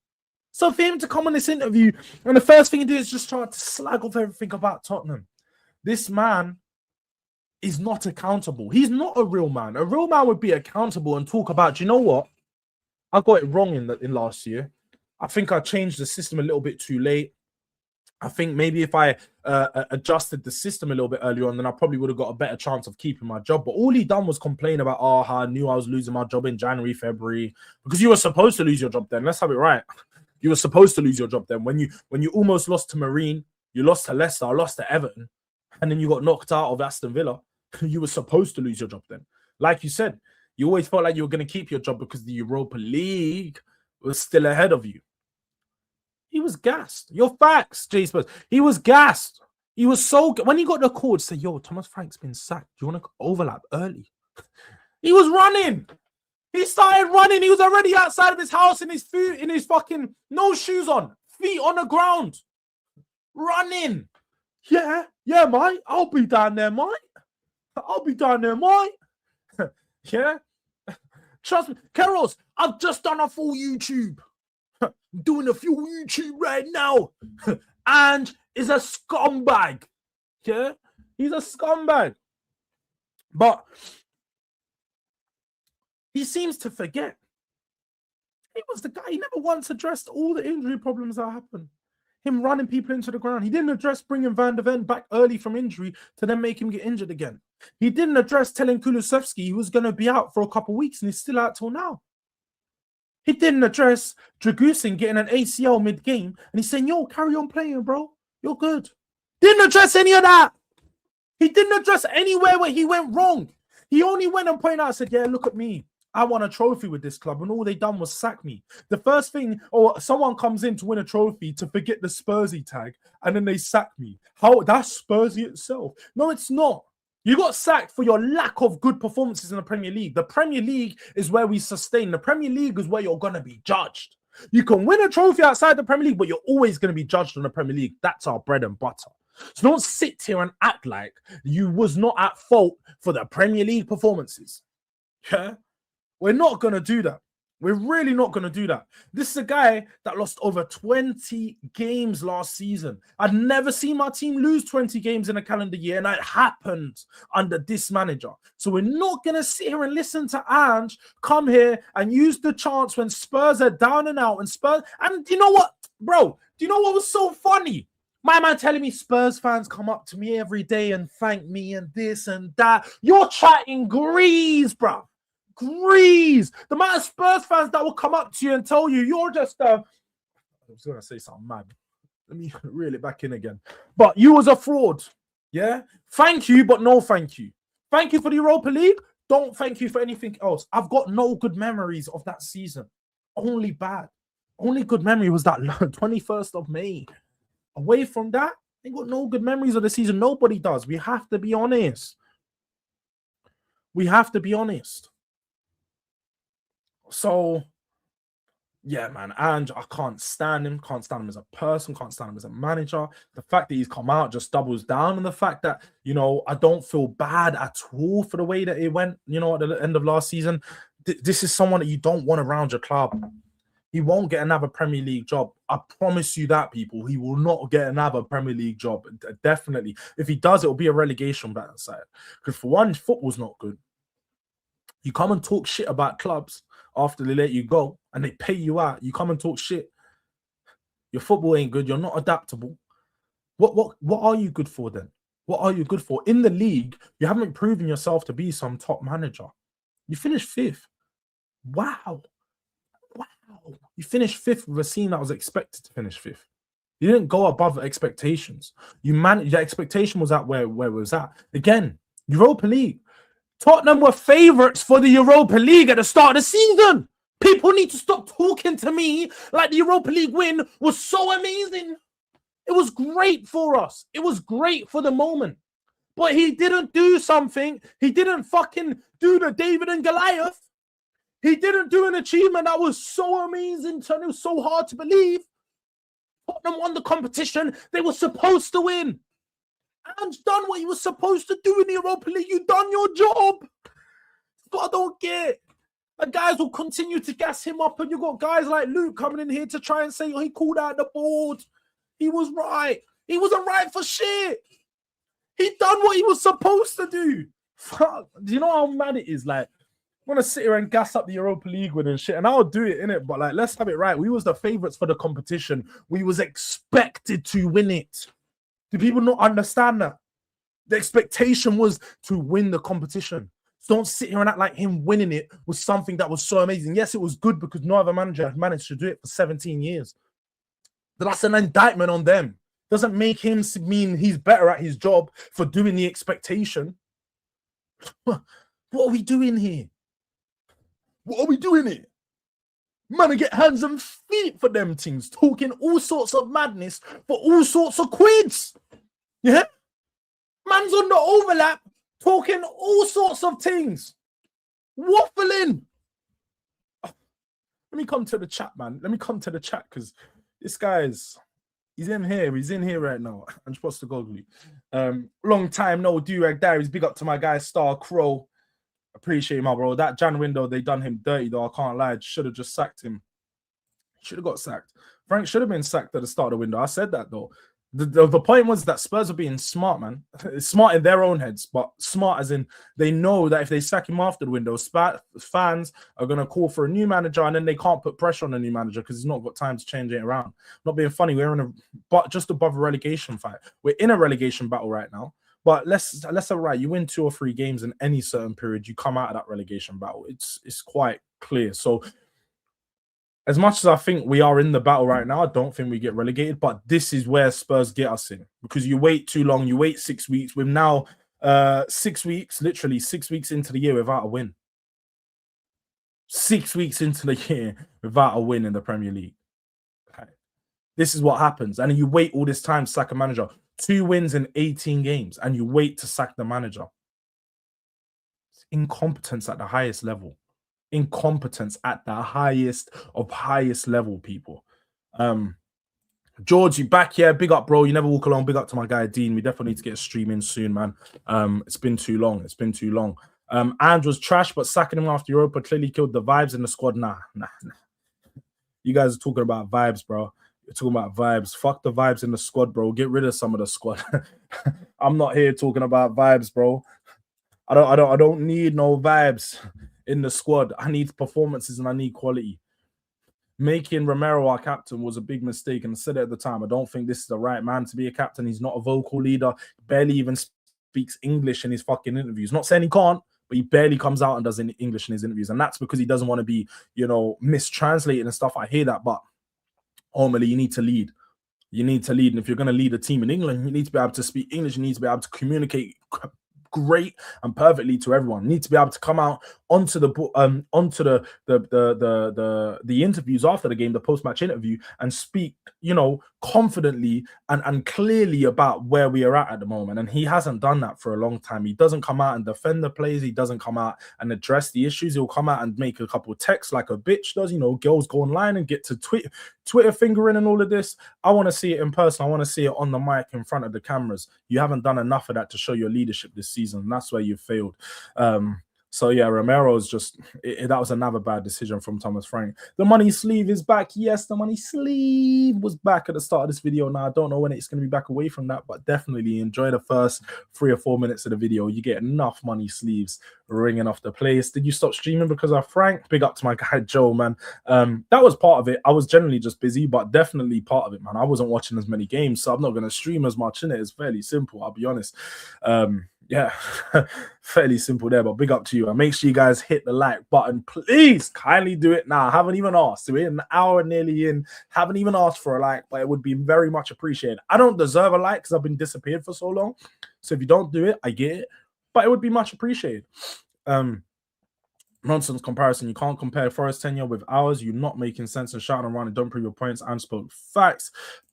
So for him to come on this interview, and the first thing he did is just try to slag off everything about Tottenham. This man is not accountable. He's not a real man. A real man would be accountable and talk about, you know what? I got it wrong in last year. I think I changed the system a little bit too late. I think maybe if I adjusted the system a little bit earlier on, then I probably would have got a better chance of keeping my job. But all he done was complain about, how I knew I was losing my job in January, February, because you were supposed to lose your job then. Let's have it right. You were supposed to lose your job then. When you almost lost to Marine, you lost to Leicester, lost to Everton, and then you got knocked out of Aston Villa. You were supposed to lose your job then. Like you said, you always felt like you were going to keep your job because the Europa League was still ahead of you. He was gassed. Your facts, J Spurs. He was gassed. He was so... When he got the call to say, yo, Thomas Frank's been sacked. Do you want to overlap early? He was running. He started running. He was already outside of his house in his fucking... No shoes on. Feet on the ground. Running. Yeah, mate. I'll be down there, mate. Yeah. Trust me. Keros, I've just done a full YouTube. I'm doing a full YouTube right now. And is a scumbag. Yeah. He's a scumbag. But he seems to forget. He was the guy. He never once addressed all the injury problems that happened. Him running people into the ground. He didn't address bringing Van de Ven back early from injury to then make him get injured again. He didn't address telling Kulusevski he was going to be out for a couple of weeks and he's still out till now. He didn't address Dragusin getting an ACL mid-game and he's saying, yo, carry on playing, bro. You're good. Didn't address any of that. He didn't address anywhere where he went wrong. He only went and pointed out and said, yeah, look at me. I won a trophy with this club, and all they done was sack me. The first thing, or someone comes in to win a trophy to forget the Spursy tag, and then they sack me. How? That's Spursy itself. No, it's not. You got sacked for your lack of good performances in the Premier League. The Premier League is where we sustain. The Premier League is where you're going to be judged. You can win a trophy outside the Premier League, but you're always going to be judged on the Premier League. That's our bread and butter. So don't sit here and act like you was not at fault for the Premier League performances. Yeah? We're not going to do that. We're really not going to do that. This is a guy that lost over 20 games last season. I'd never seen my team lose 20 games in a calendar year, and that happened under this manager. So we're not going to sit here and listen to Ange come here and use the chance when Spurs are down and out. And Spurs, and you know what, bro? Do you know what was so funny? My man telling me Spurs fans come up to me every day and thank me and this and that. You're chatting grease, bro. Grease. The amount of Spurs fans that will come up to you and tell you you're just I was going to say something mad. Let me reel it back in again. But you was a fraud. Yeah? Thank you, but no thank you. Thank you for the Europa League. Don't thank you for anything else. I've got no good memories of that season. Only bad. Only good memory was that 21st of May. Away from that, I got no good memories of the season. Nobody does. We have to be honest. We have to be honest. So, yeah, man, Ange, I can't stand him. Can't stand him as a person. Can't stand him as a manager. The fact that he's come out just doubles down on the fact that, I don't feel bad at all for the way that it went, at the end of last season. This is someone that you don't want around your club. He won't get another Premier League job. I promise you that, people. He will not get another Premier League job. Definitely. If he does, it will be a relegation battle side. Because for one, football's not good. You come and talk shit about clubs after they let you go and they pay you out. You come and talk shit. Your football ain't good. You're not adaptable. What are you good for then? What are you good for? In the league, you haven't proven yourself to be some top manager. You finished 5th. Wow. You finished 5th with a team that was expected to finish 5th. You didn't go above expectations. The expectation was at where it was at. Again, Europa League. Tottenham were favourites for the Europa League at the start of the season. People need to stop talking to me like the Europa League win was so amazing. It was great for us. It was great for the moment. But he didn't do something. He didn't fucking do the David and Goliath. He didn't do an achievement that was so amazing, and it was so hard to believe. Tottenham won the competition they were supposed to win. Ange done what he was supposed to do in the Europa League. You done your job. But I don't get. And guys will continue to gas him up, and you got guys like Luke coming in here to try and say, oh, he called out the board. He was right. He wasn't right for shit. He done what he was supposed to do. Fuck. Do you know how mad it is? Like, I want to sit here and gas up the Europa League with and shit, and I'll do it, innit? But like, let's have it right. We was the favourites for the competition. We was expected to win it. Do people not understand that? The expectation was to win the competition. So don't sit here and act like him winning it was something that was so amazing. Yes, it was good because no other manager had managed to do it for 17 years. But that's an indictment on them. Doesn't make him mean he's better at his job for doing the expectation. What are we doing here? What are we doing here? Man, I get hands and feet for them things, talking all sorts of madness for all sorts of quids. Yeah? Man's on the overlap, talking all sorts of things. Waffling. Let me come to the chat, man. Let me come to the chat because this guy's... He's in here. He's in here right now. I'm supposed to go. Long time no Durag Diaries. Big up to my guy Star Crow. Appreciate him, my bro. That Jan window, they done him dirty though. I can't lie. Should have just sacked him. Should have got sacked. Frank should have been sacked at the start of the window. I said that though. The point was that Spurs are being smart, man. Smart in their own heads, but smart as in they know that if they sack him after the window, fans are going to call for a new manager, and then they can't put pressure on a new manager because he's not got time to change it around. Not being funny, but just above a relegation fight. We're in a relegation battle right now, but let's have right. You win 2 or 3 games in any certain period, you come out of that relegation battle. It's quite clear. So, as much as I think we are in the battle right now, I don't think we get relegated, but this is where Spurs get us in because you wait too long. You wait 6 weeks. We're now 6 weeks, literally 6 weeks into the year without a win. 6 weeks into the year without a win in the Premier League. Okay. This is what happens. And you wait all this time to sack a manager. 2 wins in 18 games, and you wait to sack the manager. It's incompetence at the highest level. Incompetence at the highest of highest level, people. Jords, you back here? Big up, bro. You never walk along. Big up to my guy Dean. We definitely need to get a stream in soon, man. It's been too long. It's been too long. Ange was trash, but sacking him after Europa clearly killed the vibes in the squad. Nah. You guys are talking about vibes, bro. You're talking about vibes. Fuck the vibes in the squad, bro. Get rid of some of the squad. I'm not here talking about vibes, bro. I don't need no vibes in the squad. I need performances and I need quality. Making Romero our captain was a big mistake, and I said it at the time. I don't think this is the right man to be a captain. He's not a vocal leader. Barely even speaks English in his fucking interviews. Not saying he can't, but he barely comes out and does English in his interviews, and that's because he doesn't want to be, mistranslated and stuff. I hear that, but ultimately, you need to lead. You need to lead, and if you're going to lead a team in England, you need to be able to speak English. You need to be able to communicate great and perfectly to everyone. You need to be able to come out onto the interviews after the game, the post-match interview, and speak, confidently and clearly about where we are at the moment. And he hasn't done that for a long time. He doesn't come out and defend the players. He doesn't come out and address the issues. He'll come out and make a couple of texts like a bitch does. Girls go online and get to Twitter fingering and all of this. I want to see it in person. I want to see it on the mic in front of the cameras. You haven't done enough of that to show your leadership this season. And that's where you failed. So yeah, Romero's just that was another bad decision from Thomas Frank. The money sleeve is back. Yes, the money sleeve was back at the start of this video. Now I don't know when it's going to be back away from that, but definitely enjoy the first 3 or 4 minutes of the video. You get enough money sleeves ringing off the place. Did you stop streaming because of Frank? Big up to my guy Joe, man. That was part of it. I was generally just busy, but definitely part of it, man. I wasn't watching as many games, so I'm not going to stream as much in it. It's fairly simple, I'll be honest. Yeah, fairly simple there, but big up to you. And make sure you guys hit the like button. Please kindly do it now. I haven't even asked. We're an hour nearly in. Haven't even asked for a like, but it would be very much appreciated. I don't deserve a like because I've been disappeared for so long. So if you don't do it, I get it. But it would be much appreciated. Nonsense comparison. You can't compare Forest tenure with ours. You're not making sense and shouting around and don't prove your points. And spoke facts.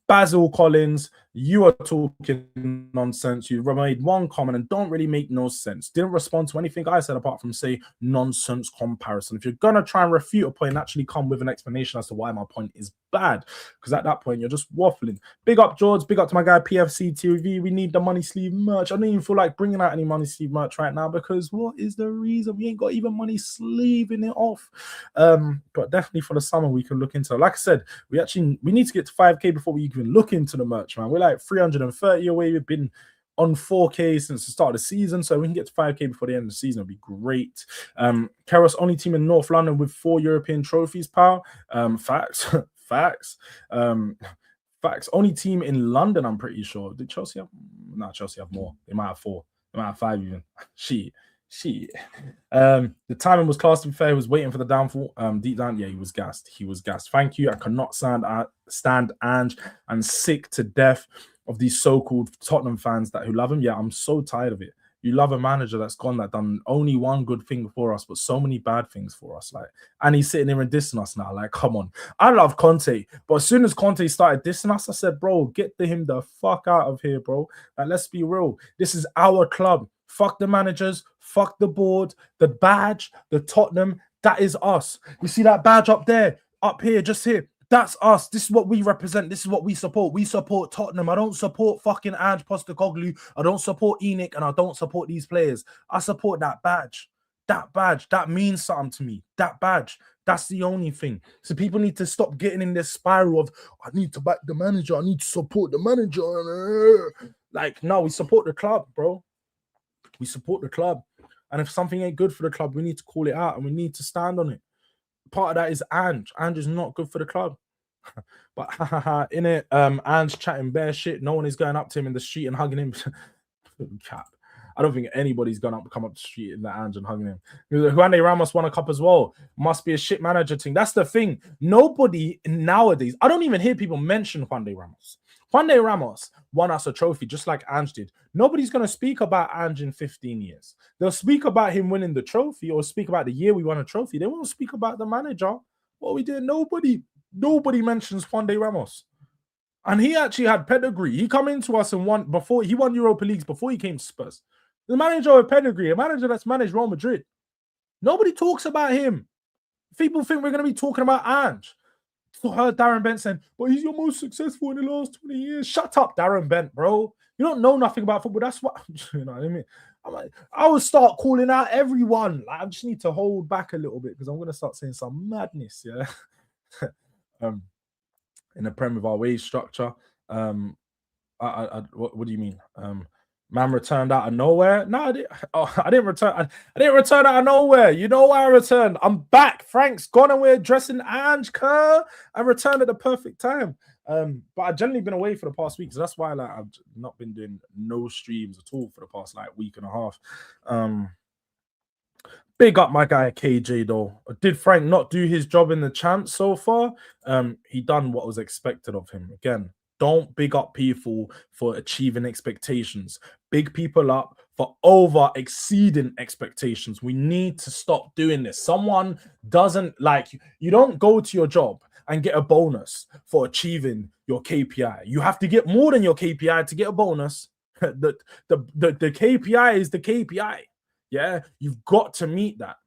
Basil Collins, you are talking nonsense. You made one comment and don't really make no sense. Didn't respond to anything I said apart from say nonsense comparison. If you're gonna try and refute a point, actually come with an explanation as to why my point is bad. Because at that point, you're just waffling. Big up Jords, big up to my guy PFC TV. We need the money sleeve merch. I don't even feel like bringing out any money sleeve merch right now because what is the reason? We ain't got even money sleeving it off. But definitely for the summer, we can look into it. Like I said, we need to get to 5K before we even look into the merch, man. We're like 330 away. We've been on 4K since the start of the season, so we can get to 5K before the end of the season. It'll be great. Keros, only team in North London with 4 European trophies, pal. Facts. Facts. Facts. Only team in London, I'm pretty sure. Did Chelsea have? No, Chelsea have more. They might have 4. They might have 5 even. Shit. The timing was class, to be fair. He was waiting for the downfall. Deep down, yeah, he was gassed. He was gassed. Thank you. I cannot stand Ange and sick to death of these so-called Tottenham fans who love him. Yeah, I'm so tired of it. You love a manager that's done only one good thing for us, but so many bad things for us. Like, and he's sitting here and dissing us now. Like, come on. I love Conte, but as soon as Conte started dissing us, I said, bro, get him the fuck out of here, bro. Like, let's be real. This is our club. Fuck the managers. Fuck the board. The badge, the Tottenham, that is us. You see that badge up there, up here, just here. That's us. This is what we represent. This is what we support. We support Tottenham. I don't support fucking Ange Postecoglou. I don't support Enoch, and I don't support these players. I support that badge. That badge. That means something to me. That badge. That's the only thing. So people need to stop getting in this spiral of, I need to back the manager. I need to support the manager. Like, no, we support the club, bro. We support the club. And if something ain't good for the club, we need to call it out and we need to stand on it. Part of that is Ange. Ange is not good for the club. But in it, Ange chatting bare shit. No one is going up to him in the street and hugging him. Cap. I don't think anybody's come up the street in the Ange and hugging him. Juan Ramos won a cup as well. Must be a shit manager thing. That's the thing. Nobody nowadays, I don't even hear people mention Juan Ramos. Juan Ramos won us a trophy just like Ange did. Nobody's going to speak about Ange in 15 years. They'll speak about him winning the trophy or speak about the year we won a trophy. They won't speak about the manager. What we did, nobody mentions Juan Ramos. And he actually had pedigree. He come into us and won Europa Leagues before he came to Spurs. The manager with pedigree, a manager that's managed Real Madrid. Nobody talks about him. People think we're going to be talking about Ange. I heard Darren Bent saying, but he's your most successful in the last 20 years. Shut up, Darren Bent, bro. You don't know nothing about football. That's what, you know what I mean? I will start calling out everyone. Like, I just need to hold back a little bit because I'm going to start saying some madness, yeah? In the Prem with our wage structure. What do you mean? Man returned out of nowhere. No, I didn't return. I didn't return out of nowhere. You know why I returned? I'm back. Frank's gone and we're dressing Ange. I returned at the perfect time. But I've generally been away for the past week, so that's why like I've not been doing no streams at all for the past like week and a half. Big up my guy KJ though. Did Frank not do his job in the champs so far? He done what was expected of him. Again, don't big up people for achieving expectations. Big people up for over exceeding expectations. We need to stop doing this. Someone doesn't like you don't go to your job and get a bonus for achieving your KPI. You have to get more than your KPI to get a bonus. The KPI is the KPI. Yeah, you've got to meet that.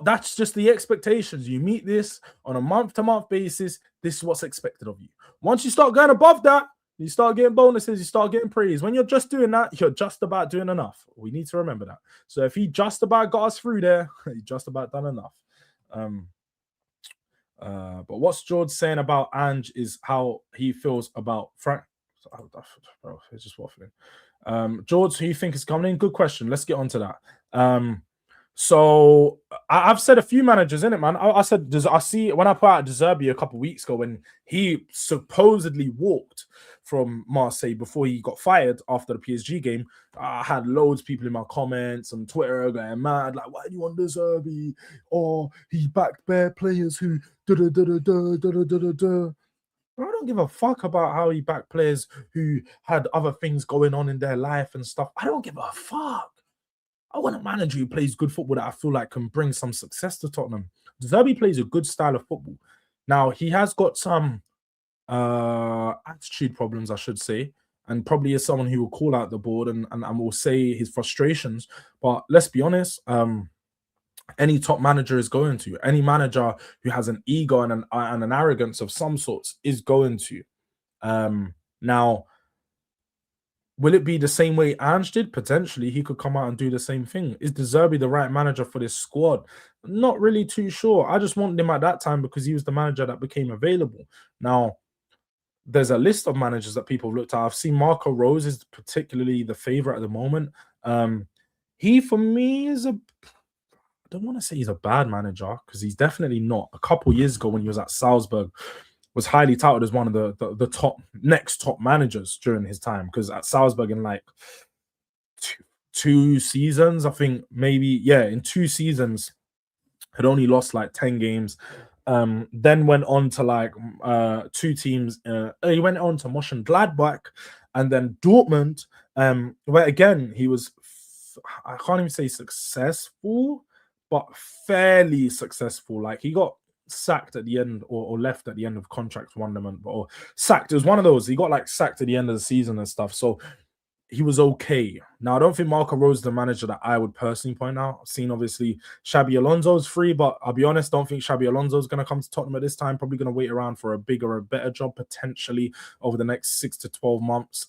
That's just the expectations. You meet this on a month-to-month basis. This is what's expected of you. Once you start going above that, you start getting bonuses, you start getting praise. When you're just doing that, you're just about doing enough. We need to remember that. So if he just about got us through there, he just about done enough. But what's George saying about Ange is how he feels about Frank. Bro, it's just waffling. George, who you think is coming in? Good question. Let's get on to that. So I've said a few managers in it, man. I said, I see when I put out De Zerbi a couple of weeks ago when he supposedly walked from Marseille before he got fired after the PSG game. I had loads of people in my comments on Twitter going mad, like, why do you want De Zerbi? Or he backed bare players who I don't give a fuck about how he backed players who had other things going on in their life and stuff. I don't give a fuck. I want a manager who plays good football that I feel like can bring some success to Tottenham. De Zerbi plays a good style of football. Now, he has got some attitude problems, I should say, and probably is someone who will call out the board and will say his frustrations. But let's be honest, any top manager is going to. Any manager who has an ego and an arrogance of some sorts is going to. Now, will it be the same way Ange did? Potentially, he could come out and do the same thing. Is De Zerbi the right manager for this squad? Not really too sure. I just wanted him at that time because he was the manager that became available. Now, there's a list of managers that people have looked at. I've seen Marco Rose is particularly the favorite at the moment. He, for me, is I don't want to say he's a bad manager because he's definitely not. A couple years ago when he was at Salzburg, was highly touted as one of the top next top managers during his time, because at Salzburg in like two seasons, I think maybe, yeah, in 2 seasons had only lost like 10 games. Then went on to like 2 teams. He went on to Mönchengladbach and then Dortmund, where again he was I can't even say successful, but fairly successful. Like he got sacked at the end or left at the end of contract wonderment, or sacked. It was one of those. He got like sacked at the end of the season and stuff. So he was okay. Now, I don't think Marco Rose is the manager that I would personally point out. I've seen obviously Xabi Alonso's free, but I'll be honest, don't think Xabi Alonso is going to come to Tottenham at this time. Probably going to wait around for a bigger or better job potentially over the next 6 to 12 months.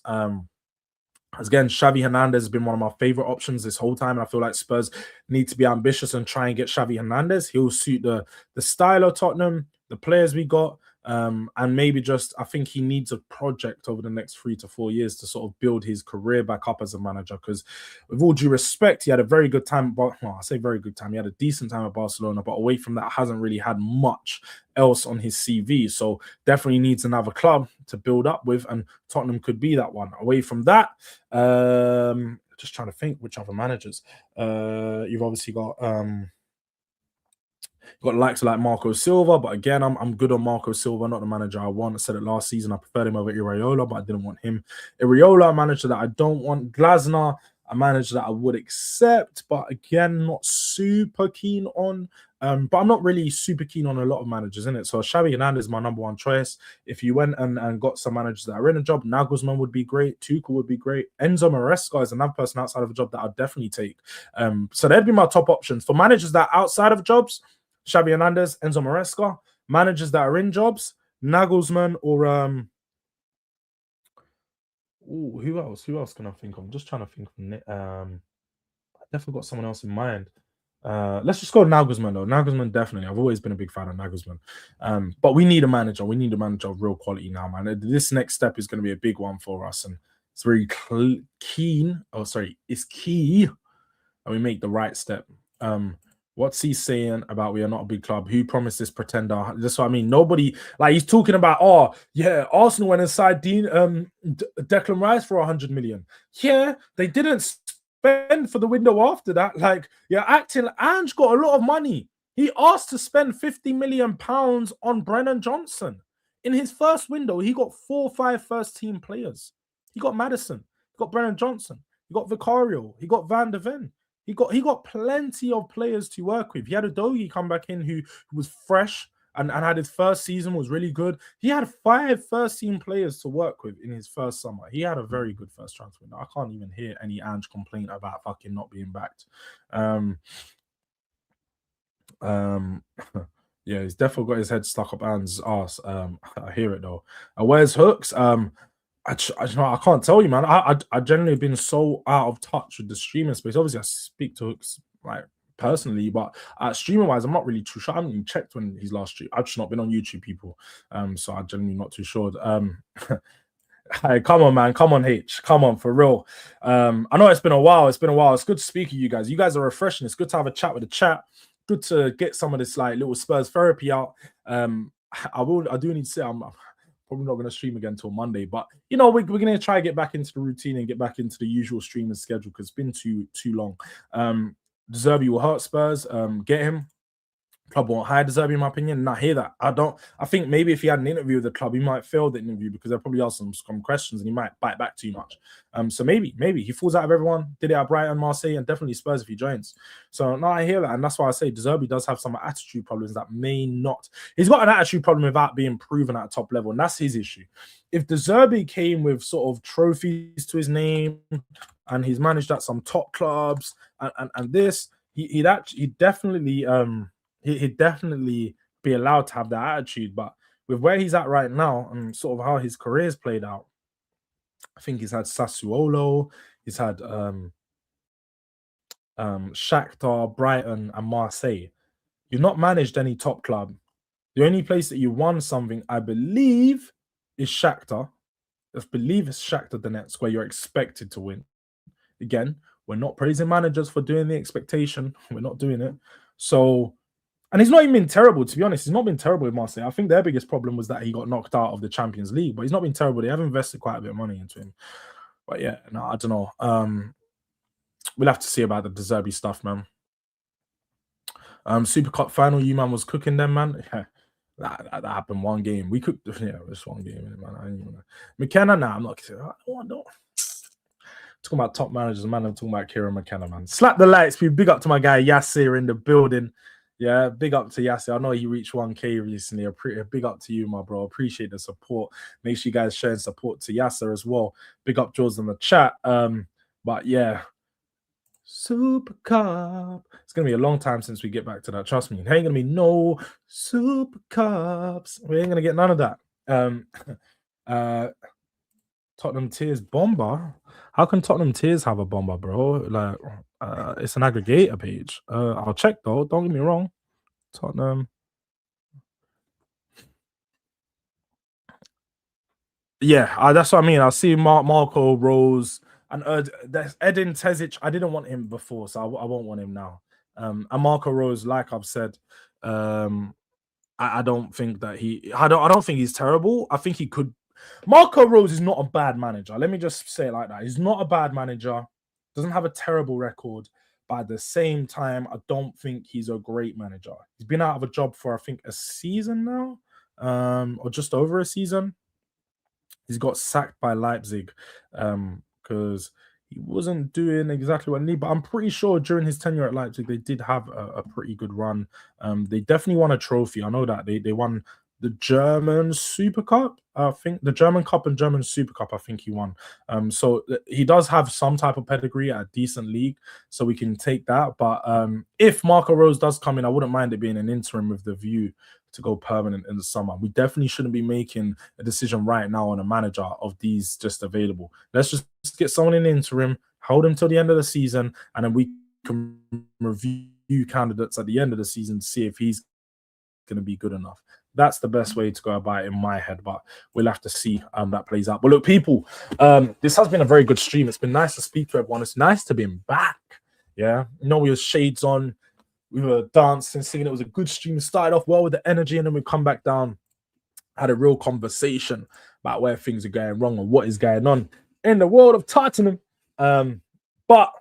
Again, Xavi Hernandez has been one of my favorite options this whole time. And I feel like Spurs need to be ambitious and try and get Xavi Hernandez. He'll suit the style of Tottenham, the players we got, and maybe just, I think he needs a project over the next 3 to 4 years to sort of build his career back up as a manager. Because with all due respect, he had a very good time. But well, I say very good time. He had a decent time at Barcelona, but away from that, hasn't really had much else on his CV. So definitely needs another club to build up with, and Tottenham could be that one. Away from that, just trying to think which other managers. You've obviously got the likes of like Marco Silva, but again, I'm good on Marco Silva, not the manager I want. I said it last season, I preferred him over Iraola, but I didn't want him. Iraola, a manager that I don't want. Glasner, a manager that I would accept, but again, not super keen on. But I'm not really super keen on a lot of managers, in it. So Xavi Hernandez is my number one choice. If you went and got some managers that are in a job, Nagelsmann would be great. Tuchel would be great. Enzo Maresca is another person outside of a job that I'd definitely take. So they'd be my top options. For managers that are outside of jobs, Xavi Hernandez, Enzo Maresca. Managers that are in jobs, Nagelsmann or who else? Who else can I think of? I'm just trying to think of I definitely got someone else in mind. Let's just go Nagelsmann though. Nagelsmann, definitely. I've always been a big fan of Nagelsmann. But we need a manager. We need a manager of real quality now, man. This next step is going to be a big one for us, and it's very keen. Oh, sorry, it's key that we make the right step. What's he saying about we are not a big club? Who promised this pretender? That's what I mean. Nobody, like, he's talking about, oh, yeah, Arsenal went inside Declan Rice for 100 million. Yeah, they didn't spend for the window after that. Like, you're acting, Ange got a lot of money. He asked to spend 50 million pounds on Brennan Johnson. In his first window, he got 4 or 5 first team players. He got Maddison, he got Brennan Johnson, he got Vicario, he got Van der Ven. He got plenty of players to work with. He had a Dogi come back in who was fresh and had his first season, was really good. He had 5 first-team players to work with in his first summer. He had a very good first transfer window. I can't even hear any Ange complaint about fucking not being backed. Yeah, he's definitely got his head stuck up Ange's ass. I hear it though. Where's Hooks? I can't tell you, man. I generally been so out of touch with the streaming space. Obviously, I speak to Hooks like personally, but streaming wise, I'm not really too sure. I haven't even checked when he's last streamed. I've just not been on YouTube, people. So I'm generally not too sure. Hey, come on, man. Come on, H. Come on, for real. I know it's been a while. It's good to speak to you guys. You guys are refreshing. It's good to have a chat with the chat. Good to get some of this like little Spurs therapy out. I do need to say I'm probably not going to stream again until Monday, but you know, we're going to try to get back into the routine and get back into the usual streaming schedule because it's been too long. De Zerbi will hurt Spurs. Get him. Club won't hire De Zerbi, in my opinion. And I hear that. I think maybe if he had an interview with the club, he might fail the interview because they'll probably ask some questions and he might bite back too much. So maybe he falls out of everyone. Did it at Brighton, Marseille, and definitely Spurs if he joins. So no, I hear that, and that's why I say De Zerbi does have some attitude problems that may not. He's got an attitude problem without being proven at a top level, and that's his issue. If De Zerbi came with sort of trophies to his name and he's managed at some top clubs and this, he'd definitely he'd definitely be allowed to have that attitude. But with where he's at right now and sort of how his career's played out, I think he's had Sassuolo, he's had Shakhtar, Brighton, and Marseille. You've not managed any top club. The only place that you won something, I believe, is Shakhtar. I believe it's Shakhtar Donetsk, where you're expected to win. Again, we're not praising managers for doing the expectation. We're not doing it. So, and he's not even been terrible, to be honest. He's not been terrible with Marseille. I think their biggest problem was that he got knocked out of the Champions League, but he's not been terrible. They have invested quite a bit of money into him. But yeah, no, I don't know. We'll have to see about the De Zerbi stuff, man. Super Cup final, you man was cooking them, man. Yeah, that happened one game. We cooked, yeah, just one game, man. I didn't even know. McKenna, nah, I'm not. No. Talking about top managers, man. I'm talking about Kieran McKenna, man. Slap the lights, be big up to my guy Yasser in the building. Yeah, big up to Yasser. I know he reached 1K recently. A big up to you, my bro. Appreciate the support. Make sure you guys share support to Yasser as well. Big up Jords in the chat. But yeah, Super Cup. It's gonna be a long time since we get back to that. Trust me. There ain't gonna be no Super Cups. We ain't gonna get none of that. Tottenham Tears bomber. How can Tottenham Tears have a bomber, bro? Like, it's an aggregator page. I'll check though. Don't get me wrong. Tottenham. Yeah, that's what I mean. I see Marco Rose and there's Edin Terzic. I didn't want him before, so I won't want him now. And Marco Rose, like I've said, I don't think that I don't think he's terrible. I think he could. Marco Rose is not a bad manager. Let me just say it like that. He's not a bad manager. Doesn't have a terrible record. But at the same time, I don't think he's a great manager. He's been out of a job for, I think, a season now, or just over a season. He's got sacked by Leipzig because he wasn't doing exactly what he needed. But I'm pretty sure during his tenure at Leipzig, they did have a pretty good run. They definitely won a trophy. I know that they won the German Super Cup. I think the German Cup and German Super Cup, I think he won. So he does have some type of pedigree at a decent league, so we can take that. But if Marco Rose does come in, I wouldn't mind it being an interim with the view to go permanent in the summer. We definitely shouldn't be making a decision right now on a manager of these just available. Let's just get someone in the interim, hold him till the end of the season, and then we can review candidates at the end of the season to see if he's going to be good enough. That's the best way to go about it in my head, but we'll have to see that plays out. But look, people, this has been a very good stream. It's been nice to speak to everyone. It's nice to be back. Yeah, we were shades on. We were dancing, singing. It was a good stream. It started off well with the energy, and then we come back down, had a real conversation about where things are going wrong and what is going on in the world of Tottenham. But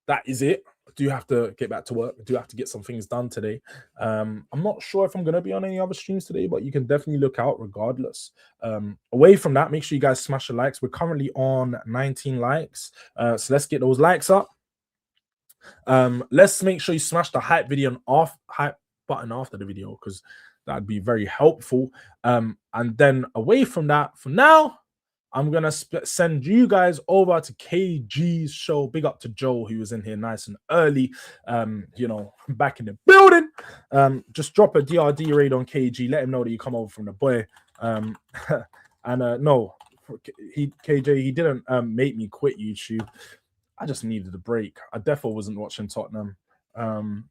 that is it. I do have to get back to work. I do have to get some things done today. I'm not sure if I'm going to be on any other streams today, but you can definitely look out regardless. Away from that, make sure you guys smash the likes. We're currently on 19 likes. So let's get those likes up. Let's make sure you smash the hype button after the video, because that'd be very helpful. And then away from that, for now, I'm gonna send you guys over to KG's show. Big up to Joe, who was in here nice and early. Back in the building. Just drop a DRD raid on KG. Let him know that you come over from the boy. No, KJ, he didn't make me quit YouTube. I just needed a break. I definitely wasn't watching Tottenham. And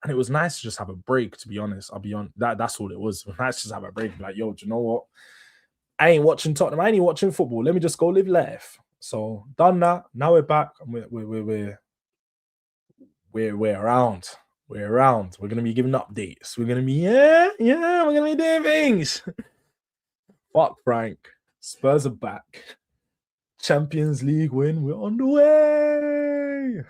it was nice to just have a break, to be honest. I'll be on that. That's all it was. It was nice to just have a break. Like, yo, do you know what? I ain't watching Tottenham. I ain't watching football. Let me just go live life. So done that. Now we're back. And we're around. We're around. We're gonna be giving updates. We're gonna be we're gonna be doing things. Fuck Frank. Spurs are back. Champions League win. We're on the way.